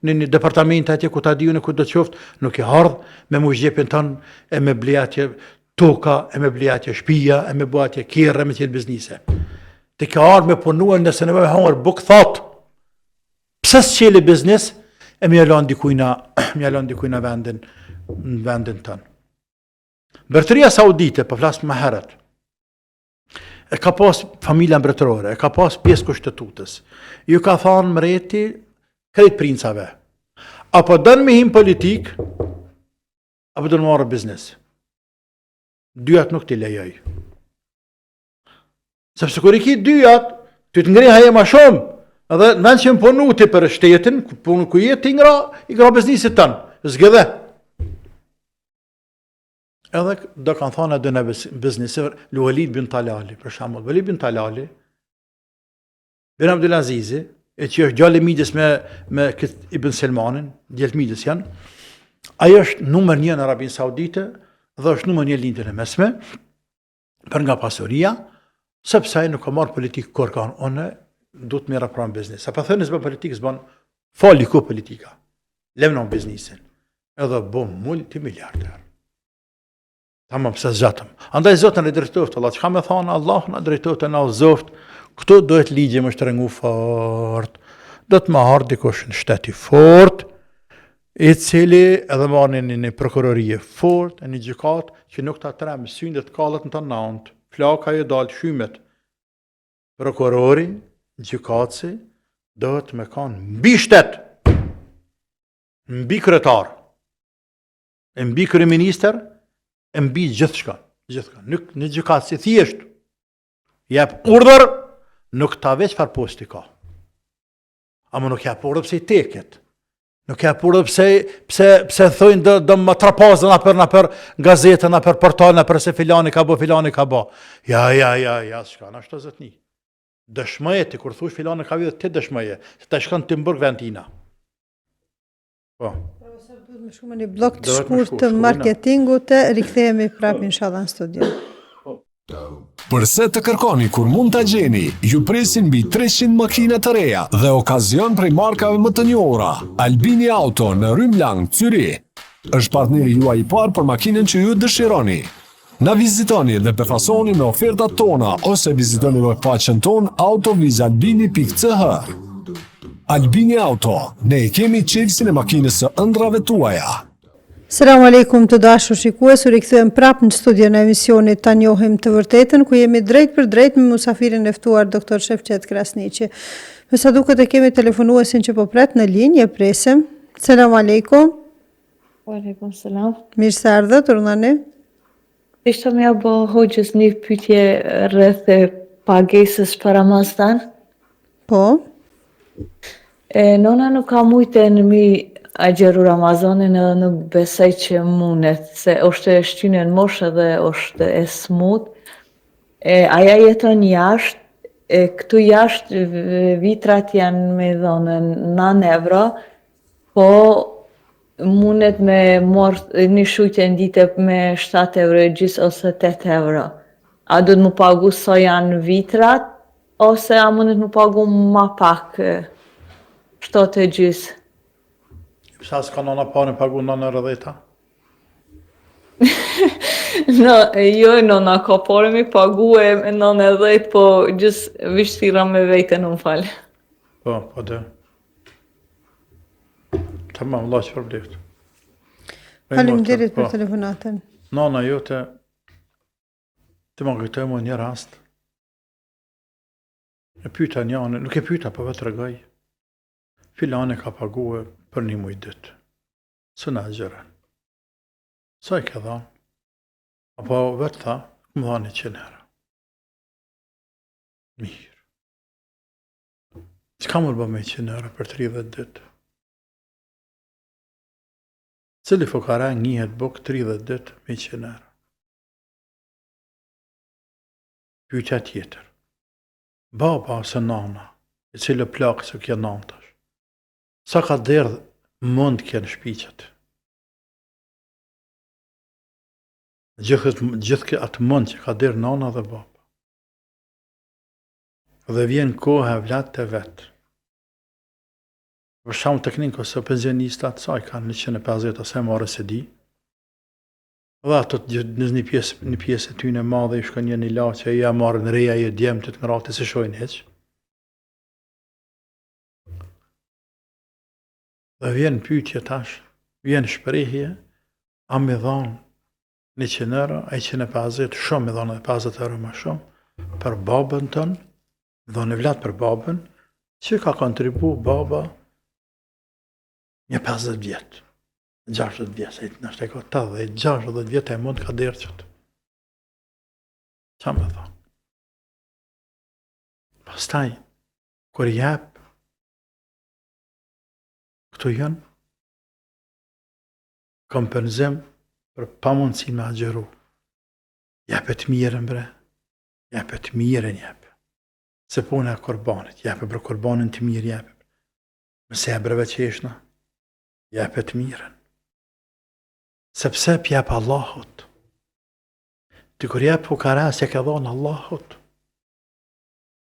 në një departament atje, ku ta diju në ku do të qoftë, nuk i harë me mu gjepin tonë, e me ble atje toka, e me ble atje shpia, e me bu atje kjerë, me tjetë biznise. Të ke harë me punuar nëse në me hangër buk thotë, pse s'qeli biznis, e me jalon dikujna vendin tonë. Mbretëria Saudite, për flasë më herët, e ka pas familja mbretërore, e ka pas pjesë kushtetutës. Ju ka thonë mreti krejt princave. Apo dënë me him politik, apo dënë marrë biznes. Dyat nuk t'i lejoj. Sepse kur i ki dyat, ty të ngriha e ma shumë, edhe në vend që më punu ti për shtetin, ku jetë i ngra biznisit tënë, zgëdhe. Edhe do kanë thonë edhe në biznisër, Walid bin Talali, për shembull, Walid bin Talali, bin Abdulazizi, e që është gjallë midis me këtë Ibn Selmanin, djeltë midis janë, ajo është numër 1 në Arabinë Saudite, dhe është numër 1 lindën e mesme, për nga pasuria, sepse ai nuk ka marrë politikë kur kanë, one du të mira pranë biznis. Sa pa thënë s'bën politikë, s'bën fali ku politika. Lemnon biznisin. Edhe bom multimiliardër. Tamam, pse zgjatëm. Andaj Zotën e drejtoft, Allah, çka më thonë Allah na drejtoft na uzoft, këtu duhet ligji më shtrëngu fort. Do të më harë dikush në shteti fort, i cili edhe marrë një prokurorie fort, një gjykat që nuk ta tremë synë dhe të kallet në të nantë. Flaka ju dalë shymet. Prokurori, gjykatësi, do të me kanë mbi shtet, mbi kryetar, mbi kryeministër, mbi gjithçka. Nuk në gjykatësi thjesht. Jep urdhër, nuk ta veç far posti ka. Ama nuk jep urdhër pse i teket. Nuk jep urdhër pse thojnë do më trapazën për gazetën, për portalin, për se filani ka bo. Ja, s'ka, na shto zëtni. Dëshmëje ti, kur thush filani ka vjedhë, ti dëshmëje, se ta shkën të mbërg ventina. Po. Profesor, duhet me shkume një blok të shkurt të marketingut të rikthehemi prapë inshallah në studio. Përse të kërkoni kur mund të gjeni, ju presin mbi 300 makina të reja dhe okazion prej markave më të njohura. Albini Auto në Rym Lang, Zyri, është partneri juaj i parë për makinën që ju dëshironi. Na vizitoni dhe befasoni me ofertat tona ose vizitoni webpaqen ton autovizalbini.ch. Albini Auto, ne e kemi qelsin e makinës së ëndrave tuaja. Selam aleikum të dashur shikues, u rikthyem prapë në studion e emisionit Ta njohim të vërtetën, ku jemi drejt për drejt me musafirin e ftuar Dr. Shefqet Krasniqi. Me sa duket e kemi telefonuesin që po pret në linjë, e presim. Selam aleikum. Aleikum selam. Mirë se ardhët, urnani. Ishte me abo hoqës një pyetje rreth pagesës për Ramazan. Po. Nona nuk ka mujtë në mi agjeru Ramazanin edhe nuk besoj që mundet, se është e shtynë në moshë dhe është e smut. Aja jeton jashtë, këtu jashtë vitrat janë me dhonën 9 euro, po mundet me marrë një shujtje në ditë me 7 euro gjys ose 8 euro. A do të më pagu sa janë vitrat, ose a mundet më pagu ma pak, 7 e gjys? Pse s'ka nona parën pagu 9.10? No, jo, nona ka parë mi pagu e 9.10, po gjys vështira me vejten unë falë. Po dhe. Tamam, Allah që përbleft. Faleminderit për telefonatën. Nana jote, të më kujtoj më një rast, e pyta njane, nuk e pyta, po vetë regaj, filane ka paguë për një muj dytë, së në gjëren. Sa i ke dhanë? Apo vetë tha, më dhanë 100 euro. Mirë. Qka më bë me 100 euro për 30 dytë? Cili fukara njihet buk 30 dytë me 100 euro? Pyetja tjetër. Baba ose nana, e cilë plakë se kje nantash, sa ka derdh mund kje në shpiqet? Gjithë atë mund që ka derdh nana dhe baba. Dhe vjen koha e vlatë të vetë. Për shumë teknikë ose pensionistat, sa i kanë 150 ose marrë se di. Dhe ato në një pjesë e tyne madhe i shkon një laqë, e ja marrë në reja i djemë të ngrate se shojnë heq. Dhe vjen pyetje tash, vjen shprehje, a me dhanë 100 euro, a 150, shumë me dhanë 50 euro ma shumë, për babën tënë, me dhanë e vlatë për babën, që ka kontribu baba një 50 vjetë, 60 vjetë, nështë e ka 80-60 vjetë e mund ka derqët. Qa me tha? Pastaj, kur jep, këtu janë, kompenzim për pamundësin me agjeru. Jepet mirën bre, jepet mirën jepet. Se pune e korbanit, jepet për korbanin të mirë jepet. Mëse e breve qeshna, jepet mirën. Sepse pjep Allahut. Të kur jep fukaras e ke dhonë Allahut.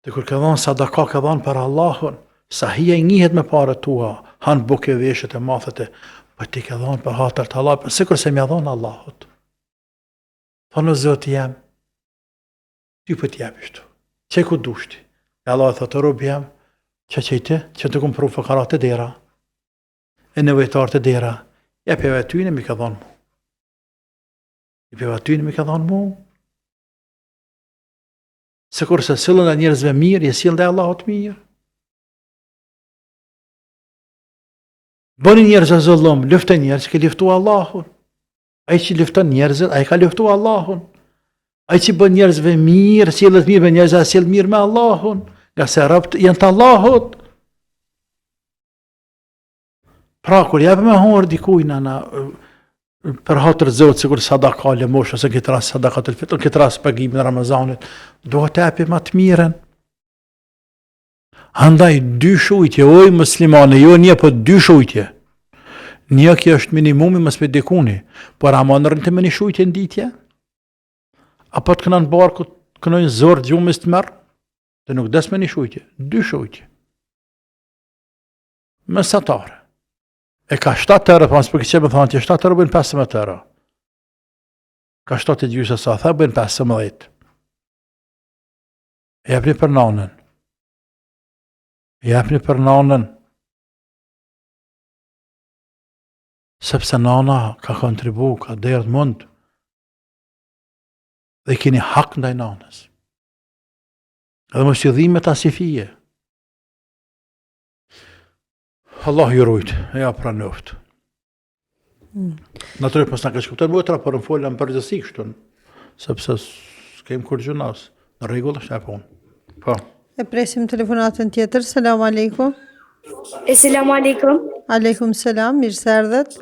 Të kur ke dhonë sadaka ke dhonë për Allahun, sa hija i njihet me pare tua, hanë buke veshët e mathet e, për ti ke dhonë për hatër të Allah, për sikur se mja dhonë Allahut. Thonë o Zotë jem, ty për t'jep ishtu, që ku dushti. E Allah e thotë robi jem, që qëjti, që të kumë pru fukarat të dera, e nevojtar të dera, e pjeve tyne mi ka dhonë mu. E pjeve tyne mi ka dhonë mu. Se kur se sillën e njerëzve mirë, je sillën dhe Allahut mirë. Bëni njerëzve zullum, luftë njerëz, ke luftu Allahun. Ai që lufton njerëzit, ai ka luftu Allahun. Ai që bën njerëzve mirë, sillet mirë me njerëzve, sill mirë me Allahun, nga se robt janë të Allahut. Pra, kur jepë me honër dikujt na për hatër Zotit, sikur sadaka lëmosh ose këtë rast sadakatul fitr, këtë rast pagimin e Ramazanit, duhet të japim më të mirën. Andaj dy shujtje, oj muslimane, jo një, po dy shujtje. Një kjo është minimumi mos me dikuni, por a më të me një shujtje në ditje? Apo të kënë në barku, të kënojnë zorë gjumës të mërë? Të nuk des me një shujtje, dy shujtje. Mesatare. E ka 7 euro, pas për këtë që më thonë që 7 euro bëjnë 15 euro. Ka 7 e gjysë sa tha, bëjnë 15. E jepni për nanën. E jepni për nanën. Sepse nana ka kontribu, ka derdh mund. Dhe keni hak ndaj nanës. Edhe mos ju dhimbet as i fije. Allah ju rujt, ja pranoft. Natyrisht pas na ka shkuptuar motra, por në folëm përgjithësi kështu, sepse s'kem kur gjunas. Në rregull është apo? Po. E presim telefonatën tjetër. Selam aleikum. Selam aleikum. Aleikum selam, mirë se erdhët.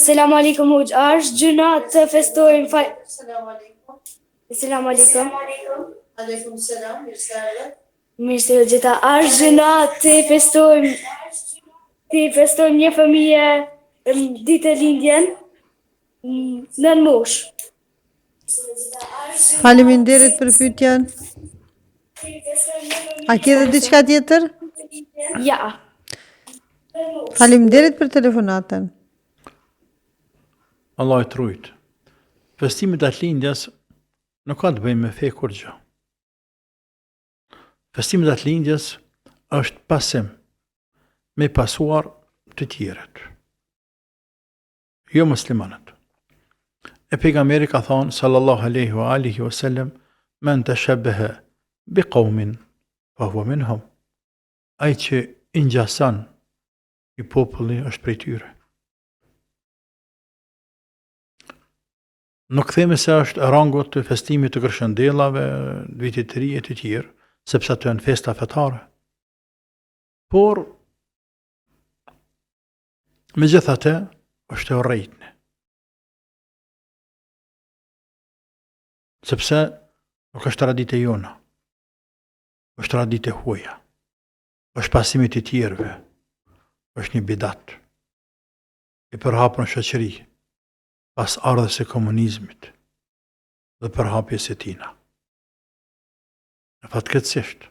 Selam aleikum hoxha, është gjuna të festojmë Selam aleikum. Selam aleikum. Aleikum selam, mirë se erdhët. Mirë se gjitha, është gjuna të festojmë ti festojmë një familje ditë e lindjen në mosh. Faleminderit për pyetjen. A ke edhe diçka tjetër? Ja. Faleminderit për telefonatën. Allah e trujt. Festimet e lindjes nuk ka të bëjmë me fe kur gjë. Festimet e lindjes është pasim me pasuar të tjerët. Jo muslimanët. E pejgamberi ka thonë sallallahu alaihi wa alihi wa sallam, men tashabbaha bi qaumin fa huwa minhum. Ai që i ngjason i populli është prej tyre. Nuk themi se është rango të festimit të Kërshëndellave, vitit të ri e të tjerë, sepse ato janë festa fetare. Por megjithatë është e urrejtne. Sepse nuk është traditë jona, është traditë huaja, është pasimi i tjerëve, është një bidat, i përhapur në shoqëri, pas ardhjes së komunizmit dhe përhapjes së tina. Në fatkeqësisht,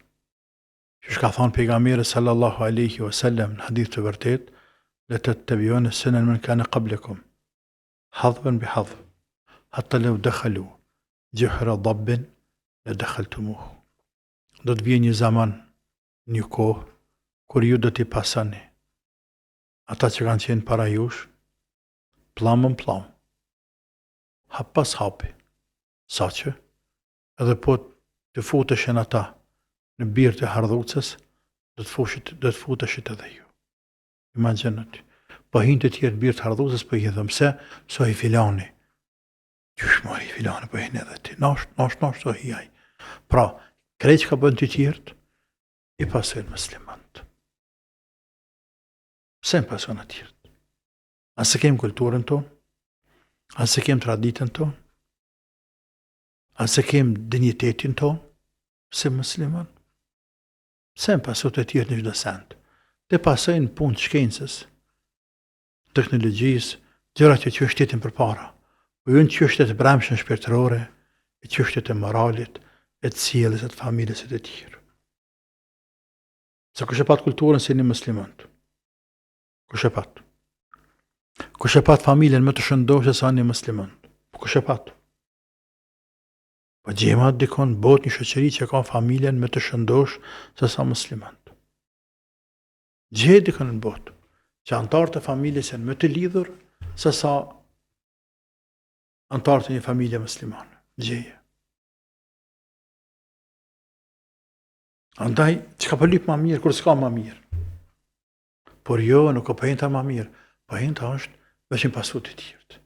që ka thonë pejgamberi sallallahu alaihi wasallam në hadith të vërtet, le tattabi'una sunan man kana qablakum, hadban bi hadb, hatta law dakhalu juhra dabbin la dakhaltumuh. Do të vijë një zaman, një kohë, kur ju do t'i pasani ata që kanë qenë para jush, plamën plam, hap pas hapi, sa që edhe po të futeshen ata në birë të hardhucës, do të futeshit edhe ju. Imagjinat, po hinë të tjerë birë të hardhucës, po i hedhëm se, so i filani. Qysh mori i filani, po hinë edhe ti. Nash, so hi aj. Pra, krejt që ka bënë të tjerët, i pasojnë muslimant. Pse në pasojnë atjerët? Asë kemë kulturën tonë, asë kemë traditën tonë, asë kemë dignitetin tonë, se musliman. Pse në pasojnë të tjerët në çdo send? Të pasojnë punë të shkencës, teknologjisë, gjërat që qështetin për para, po ju në qështet e bremshën shpirtërore, e qështet e moralit, e të sjelljes e të familjes e të tjerë. Se kush e pat kulturën si një muslimant? Kush e pat? Kush e pat familjen më të shëndoshë se sa një muslimant? Kush e pat? Po gjema dikon bot një shoqëri që ka familjen më të shëndoshë se sa muslimant. Gjej dikon në botë që antarët e familjes janë më të lidhur se sa antarët e një familje muslimane. Gjeje. Andaj, që ka përlyp ma mirë, kur s'ka ma mirë. Por jo, nuk ka pëhinta ma mirë. Pëhinta është veçin pasut të tjërët.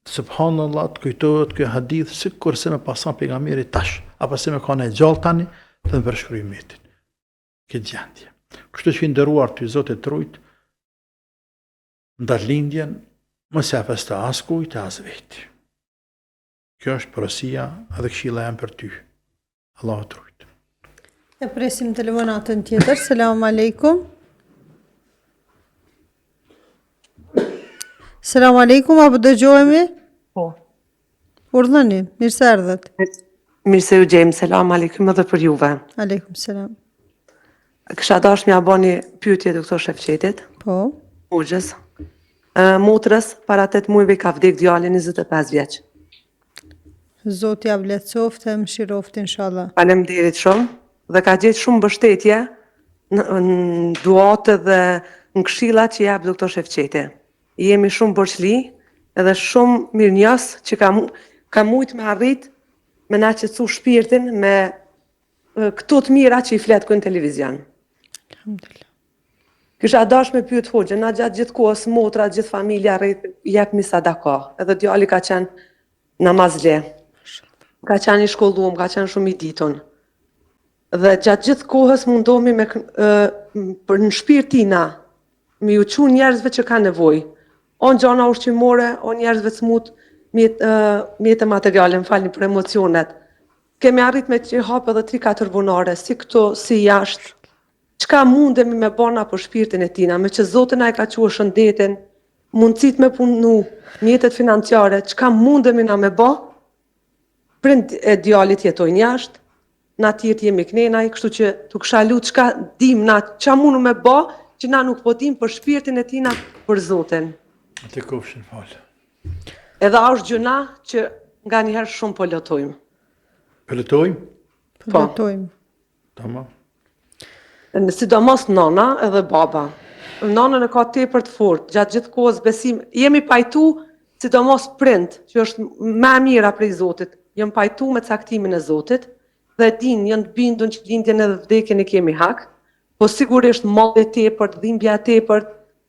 Subhanallah, të kujtohet kjo hadith, si kurse me pasan pejgamberi tash, apo se me kane gjallë tani, dhe në përshkruj metin. Këtë gjendje. Kështu që i ndëruar të i Zotit Trujt, ndar lindjen, mos ja festa as kujt as vetë. Kjo është porosia edhe këshilla jam për ty. Allahu Trujt. E presim telefonatën tjetër. Selam aleikum. Selam aleikum, apo dëgjohemi? Po. Urdhëni, mirë se erdhët. Mirë se u gjejmë, selam aleikum edhe për juve. Aleikum selam. Kësha dash m'ja bo një pyetje doktor Shefqetit. Po. Hoxhës. Motrës, para 8 muajve ka vdek djali 25 vjeç. Zoti ja vlerësoft e mëshiroft inshallah. Faleminderit shumë dhe ka gjetë shumë mbështetje në duatë dhe në këshillat që jep doktor Shefqeti. Jemi shumë borxhli edhe shumë mirënjohës që ka mujt me arrit me na qetësu shpirtin me këto të mira që i flet në televizion. Alhamdulillah. Kisha dash me pyet hoxhën, na gjatë gjithë kohës motra, gjithë familja rreth jep mi sadaka. Edhe djali ka qenë namazle. Ka qenë i shkolluar, ka qenë shumë i ditur. Dhe gjatë gjithë kohës mundohemi me për në shpirtina me ju çu njerëzve që kanë nevojë. O gjana ushqimore, o njerëzve smut, mjete materiale, më falni për emocionet. Kemi arrit me që hapë edhe 3-4 vonare, si këto, si jashtë. çka mundemi me bona për shpirtin e tina, me që Zoti na e ka quar shëndetin, mundësit me punu, mjetet financiare, çka mundemi na me bë, prind e djalit jetojnë jashtë, na tjerë jemi knenaj, kështu që tu kisha lut çka dim na, çka mundu me bë, që na nuk po dim për shpirtin e tina, për Zotin. Të kofshin falë. Edhe është gjëna që nga njëherë shumë po lotojmë. Pëlletojmë? Po. Përvetojmë. Tamam. Në sidomos nana edhe baba. Nanën e ka tepër të fortë, gjatë gjithë kohës besim, jemi pajtu, sidomos prind, që është më e mira prej Zotit, jemi pajtu me caktimin e Zotit, dhe din, janë të bindun që lindjen edhe vdekjen e kemi hak, po sigurisht malli tepër, dhimbja tepër,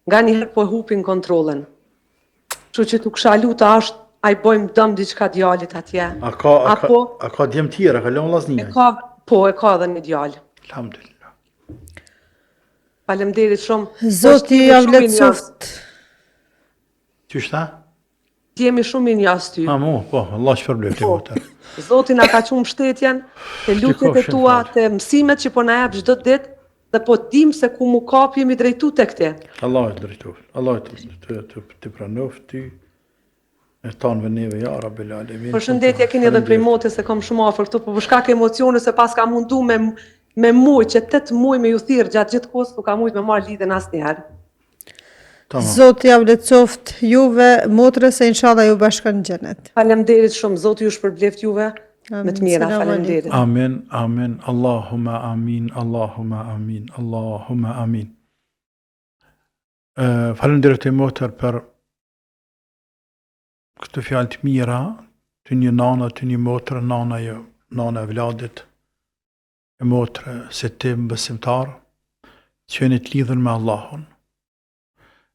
nga njëherë po hupin kontrollin. Kështu që tu kisha luta është, a i bojmë dëm diçka djalit atje. A ka djemë tjera, ka lënë lasnjë? E ka edhe një djalë. Alhamdulillah. Faleminderit shumë. Zoti ja vlerësoft. Qysh tha? Ti jemi shumë i njas ty. Mu, po, Allah shpërblet ti votër. Zoti na ka qumë mbështetjen, te lutjet e tua, te mësimet që po na jap çdo ditë, dhe po dim se ku mu kap jemi drejtu tek ti. Allah e drejtoft. Allah të pranoft ty. E tanë vë neve, ja, Rabbil Alamin. Përshëndetje keni edhe prej motës se kam shumë afër këtu, po për shkak e emocione se pas ka mundu me muj, që 8 muj me ju thirr gjatë gjithë kohës, nuk ka mujt me marrë lidhen asnjëherë. Zoti ja vlerësoft juve, motrës, e inshallah ju bashkan në xhenet. Faleminderit shumë, Zoti ju shpërbleft juve me të mira, faleminderit. Amin, amin, Allahumma amin, Allahumma amin, Allahumma amin. Faleminderit e motër për këtë fjalë të mira, të një nana, të një motrë, nana e vladit, e motrë se ti besimtar, që jeni të lidhur me Allahun.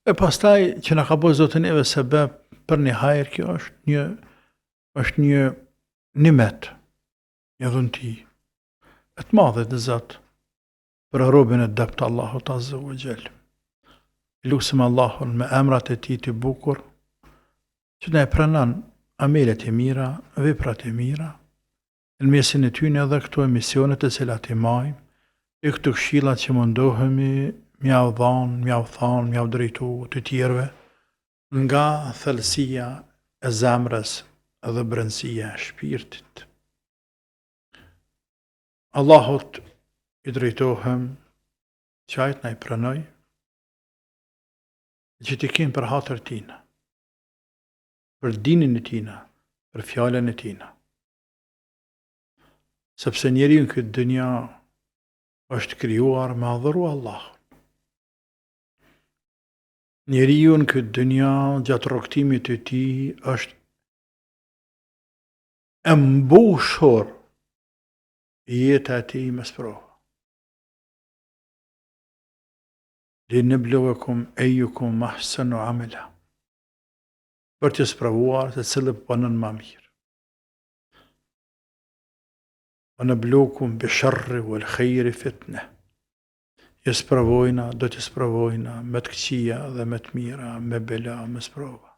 E pastaj që na ka bërë Zoti neve sebeb për një hajër, kjo është një nimet, një dhunti e të madhe të Zot për robën e dept Allahut Azza wa Jall. Lutim Allahun me emrat e tij të bukur, që ne pranon amelet e mira, veprat e mira, në mesin e tyne edhe këto emisionet e cilat i majmë, e këto këshillat që mundohemi mjau dhanë, mjau thanë, mjau drejtu të tjerve, nga thellësia e zemrës edhe brendësia e shpirtit. Allahut i drejtohem që ajt na i pranoj, që t'i kemë për hatër tina, për dinin e tina, për fjallën e tina. Sepse njeri në këtë dënja është krijuar me adhuru Allahun. Njeri në këtë dënja gjatë rrogtimit të tij është e mbushur jeta e tij me sprova. Linabluwakum ayyukum ahsanu amala. Për të sprovuar se cili punon më mirë. ونبلوكم بالشر والخير فتنة. Sprovojna, do të sprovojna me të këqija dhe me të mira, me bela, me sprova.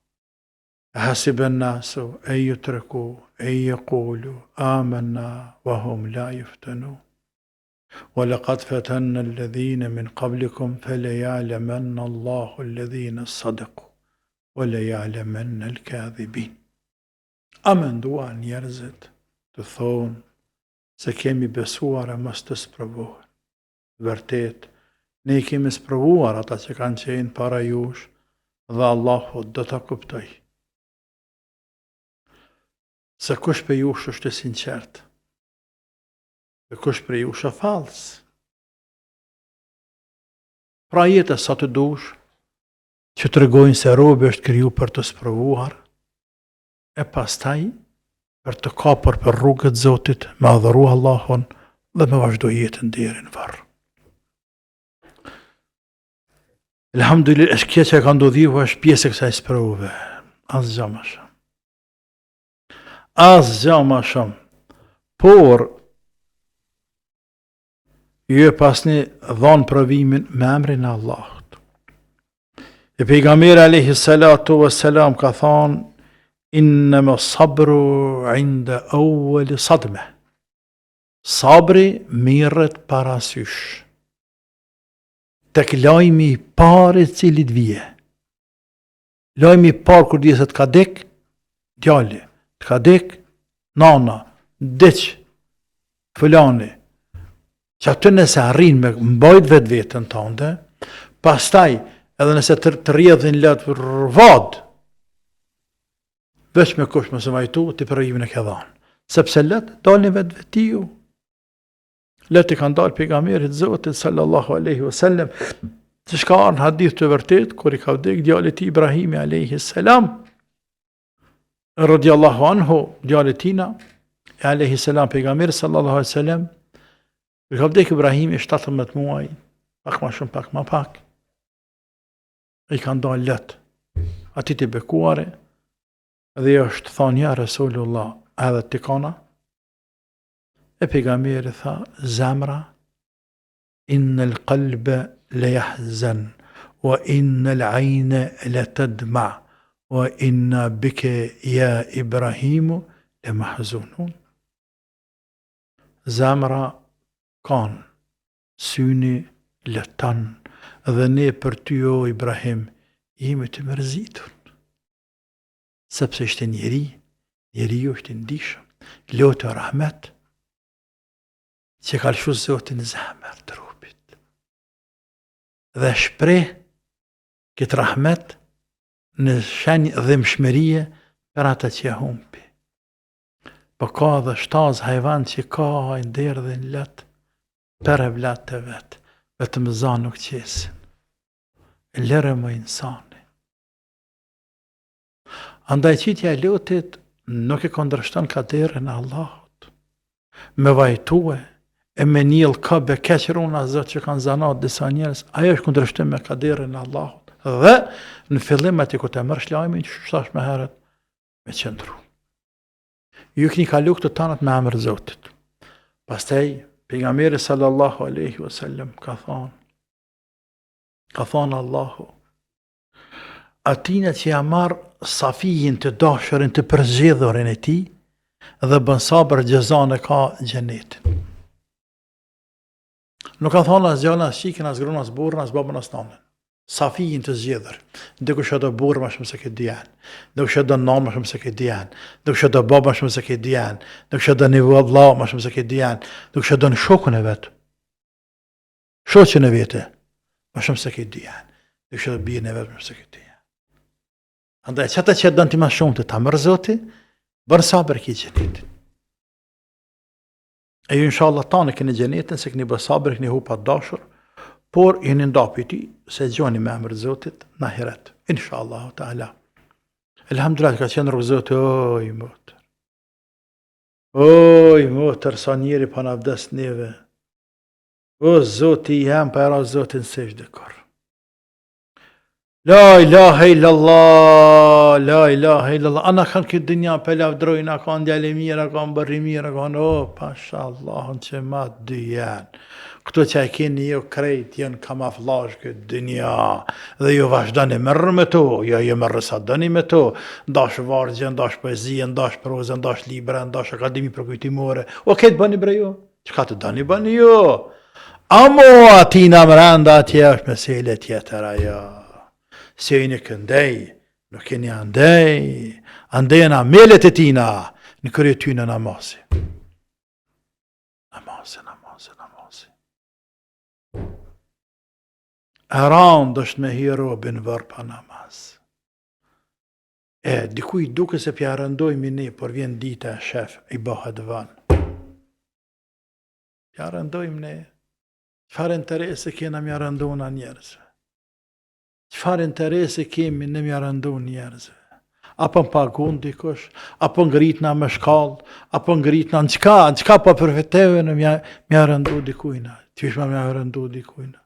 Hasiben nasu e yutreku e yaqulu amanna wa hum la yuftanu. ولقد فتنا الذين من قبلكم فليعلمن الله الذين صدقوا وليعلمن الكاذبين. Amenduan njerëzit të thonë se kemi besuar e mos të sprovohen. Vërtet, ne i kemi sprovuar ata që kanë qenë para jush dhe Allahu do ta kuptoj. Se kush për jush është e sinqert dhe kush për jush është fals. Pra jetë sa të dush që të regojnë se robi është kriju për të sprovuar e pastaj për të kapur për rrugët Zotit, me adhuru Allahun dhe me vazhdo jetën deri në varr. Elhamdulillah, kjo që ka ndodhur është pjesë e kësaj sprovave. Asgjë më shumë. Asgjë më shumë. Por ju e pasni dhënë provimin me emrin e Allahut. E pejgamberi alayhi salatu wassalam ka thënë إنما الصبر عند أول صدمة. Sabri mirret parasysh. tek lajmi I parë I cili të vije. Lajmi I parë kur dije se të ka dek, djali, të ka dek, nana, diq, fulani, që aty nëse arrin me mbajt vetë vetën tënde, pastaj edhe nëse të rjedhin lëtë vad, veç me kush mëse majtu, të përëjimin e ke dhanë. Sepse lëtë dalin vetë vetiju. Lëtë I kanë dalë pejgamberit Zotit sallallahu aleyhi wasallam, që shka arë në hadith të vërtet, kur I ka vdek djalit I Ibrahimi aleyhi salam, radiallahu anhu, djalit tina, aleyhi salam, pejgamberi sallallahu aleyhi wasallam, I ka vdek Ibrahimi 17 muaj, pak ma shumë, pak ma pak. I kanë dalë lëtë, ati të bekuare, dhe është thonë ja Rasulullah, edhe të kana, e pejgamberi tha, zemra, inë l'qalbe le jahzen, wa inë l'ajne le tëdma, wa inë bike ja Ibrahimu le mahzunun. Zemra kanë, syni lëtan, dhe ne për ty o Ibrahim, jemi të mërzitur. Sepse ishte njeri ju është ndishëm, lotë rahmet, që ka lëshu Zotin zemër trupit. Dhe shpreh këtë rahmet në shenjë dhe mshmerie për ata që humpi. Po ka dhe shtaz hajvan që ka ndërë dhe në letë për e vlatë të vetë, vetëm zanë nuk qesin. Lërë më insani. Andaj qitja e lotit nuk e kondrështon kaderën e Allahut. Me vajtue, e me njëll ka bekeqëruna zot që kanë zanat disa njerës, ajo është kondrështim me kaderën e Allahut. Dhe në fillim ati ku të mërsh lajmin, që shtash me heret, me qëndru. Ju këni kalu këtë tanët me emër Zotit. Pastaj, pejgamberi sallallahu aleyhi wasallam ka thonë Allahu, atina që ja marë Safijin të dashërin të përzgjedhurin e ti dhe bën sabër gjezan e ka gjenetin. Nuk ka thonë as gjallën, as qikin, as grunë, as burën, as babën, as nanën. Safijin të zgjedhur. Dhe kush do burë më shumë se këtë dijan. Dhe kush do nanë më shumë se këtë dijan. Dhe kush do babë më shumë se këtë dijan. Dhe kush do një vëlla më shumë se këtë dijan. Dhe kush do në shokun e vetë. Shoqën e vete më shumë se këtë dijan. Dhe kush do bijën e vetë më shumë se këtë dijan. Andaj qëta që dënë ti ma shumë të ta mërë Zoti, bërë sabër ki gjenetin. E ju inshallah ta në këni gjenetin, se këni bërë sabër, këni hu pa dashur, por jeni ndapi ti, se gjoni me emër Zotit, në hiret. Inshallah, ta'ala. Elhamdulillah, ka qenë rrugë Zotit, oj, motër. Oj, motër, sa njeri pa në vdes neve. O, Zoti jam, pa era Zotin se shde kërë. La ilaha illallah, la ilaha illallah. Ana kanë këtë dënja për lavdrojnë, a kanë djali mirë, a kanë bërri mirë, a kanë, pasha Allahun që ma dy janë. Këto që e keni jo krejt, janë kamaflash këtë dënja, dhe jo vazhdani mërë me to, jo mërë sa dëni me to, ndash vargje, ndash poezije, ndash proze, ndash libra, ndash akademi përkujtimore. O këtë bëni bre jo? Që ka të dëni bëni jo? Amo atina mëranda atje është mesele tjetër ajo. Se i në këndej, nuk keni andej, andejna melet e tina, në kërë ty në namasi. Namasi. Arand është me hirobin vërë pa namaz. Dikuj duke se pja rëndojmi ne, por vjen dita shef, i bëhet vanë. Pja rëndojmë ne, qëfar interese kena mja rëndona njerëzve. Qëfar interese kemi në mja rëndu njerëzve? Apo në pagun dikush, apo ngritna me shkall, apo ngritna në qka po përfiteve në mja rëndu dikujna. Qyshma mja rëndu dikujna.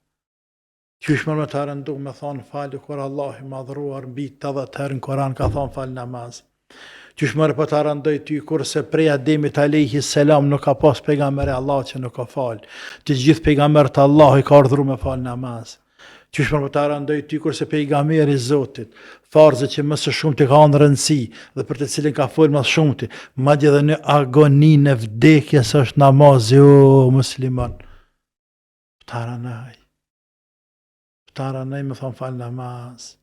Qyshma me të rëndu me thonë falë, kur Allah I madhruar mbi 80 herë në Koran ka thonë falë namaz. Qyshma po të rëndoj ty, kurse prej Ademit alayhi salam nuk ka pas pejgamberi Allah që nuk ka falë. Të gjithë pejgamberët Allah I ka ardhru me falë namaz. Qysh më të rëndoj ty kurse pejgamberi Zotit, farze që më së shumë të ka në rëndësi dhe për të cilin ka folë më shumë të, madje dhe në agoni në vdekjes është namazi, o musliman. Të rëndoj. Ftara nej më thonë falë namaz.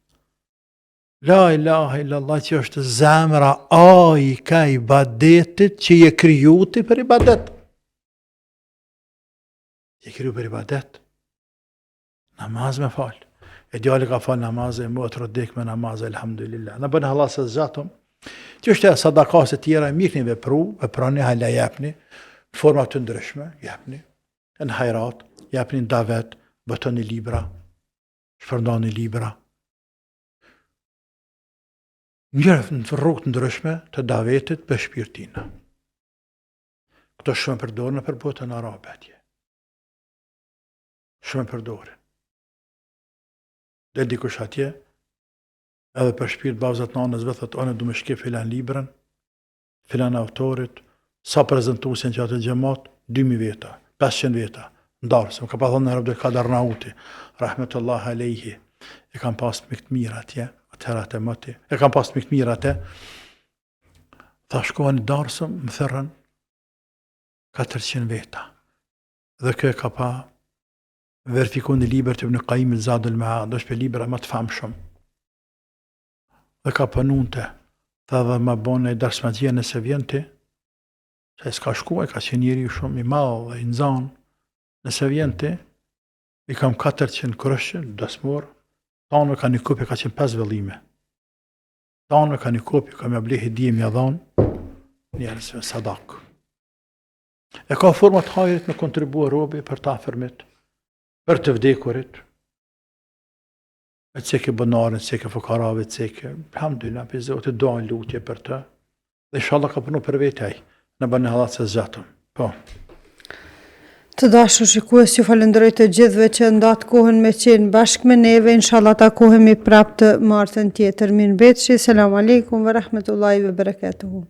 La ilaha illallah që është zemra ai ka ibadetit që je krijuti për ibadet. Je kriju për ibadet. Namaz me falë. E djali ka falë namaz e motër o dek me namaz, elhamdulillah. Në bënë halas e zëzatëm. Që është e sadakas e tjera, mirë një veprani, hala jepni, në forma të ndryshme, jepni, në hajrat, jepni në davet, bëtoni libra, shpërndani libra. Njërë në rrugë të ndryshme të davetit për shpirtina. Këto shumë përdorë në përbotën arabe atje. Shumë përdorë. Dhe dikush atje, edhe për shpirt bavzat nanës vëthët, anë du me shke filan librën, filan autorit, sa prezentusin që atë gjemat, 2000 veta, 500 veta, ndarë, se më ka pa thonë në Rabdel Kadar Nauti, rahmetullah alejhi, e kam pas mikt mirë atje, atëherat e mëti, e kam pas mikt mirë atje, tha shkohen i darësëm, më thërën 400 veta, dhe kjo e ka pa verifiku në liber të Ibn Qayyim el-Zadul Ma'ad, është për libra më të famshëm. Dhe ka pënunte, tha dhe ma bone i darsmatje nëse vjenti, se s'ka shku, e ka qenë njeri shumë i malë dhe i nzanë, nëse vjenti, i kam 400 kërëshë, dësmor, tanë me ka një kupi, ka qenë 5 vëllime. Tanë me ka një kupi, ka me blehi dijem ja dhanë, njerës me sadak. E ka format hajrit me kontribua robi për ta afërmit, për të vdekurit, e ceke bënarin, ceke fukarave, ceke, alhamdulillah, për zotë, doan lutje për të, dhe inshallah ka punu për vetej, në bënë halat se zëtëm. Po. Të dashur shikues, ju falenderoj të gjithëve që ndatë kohën me qenë bashkë me neve, inshallah takohemi prapë të martën tjetër. Mirëmbëjtje, selam aleikum ve rahmetullahi ve berekatuhu.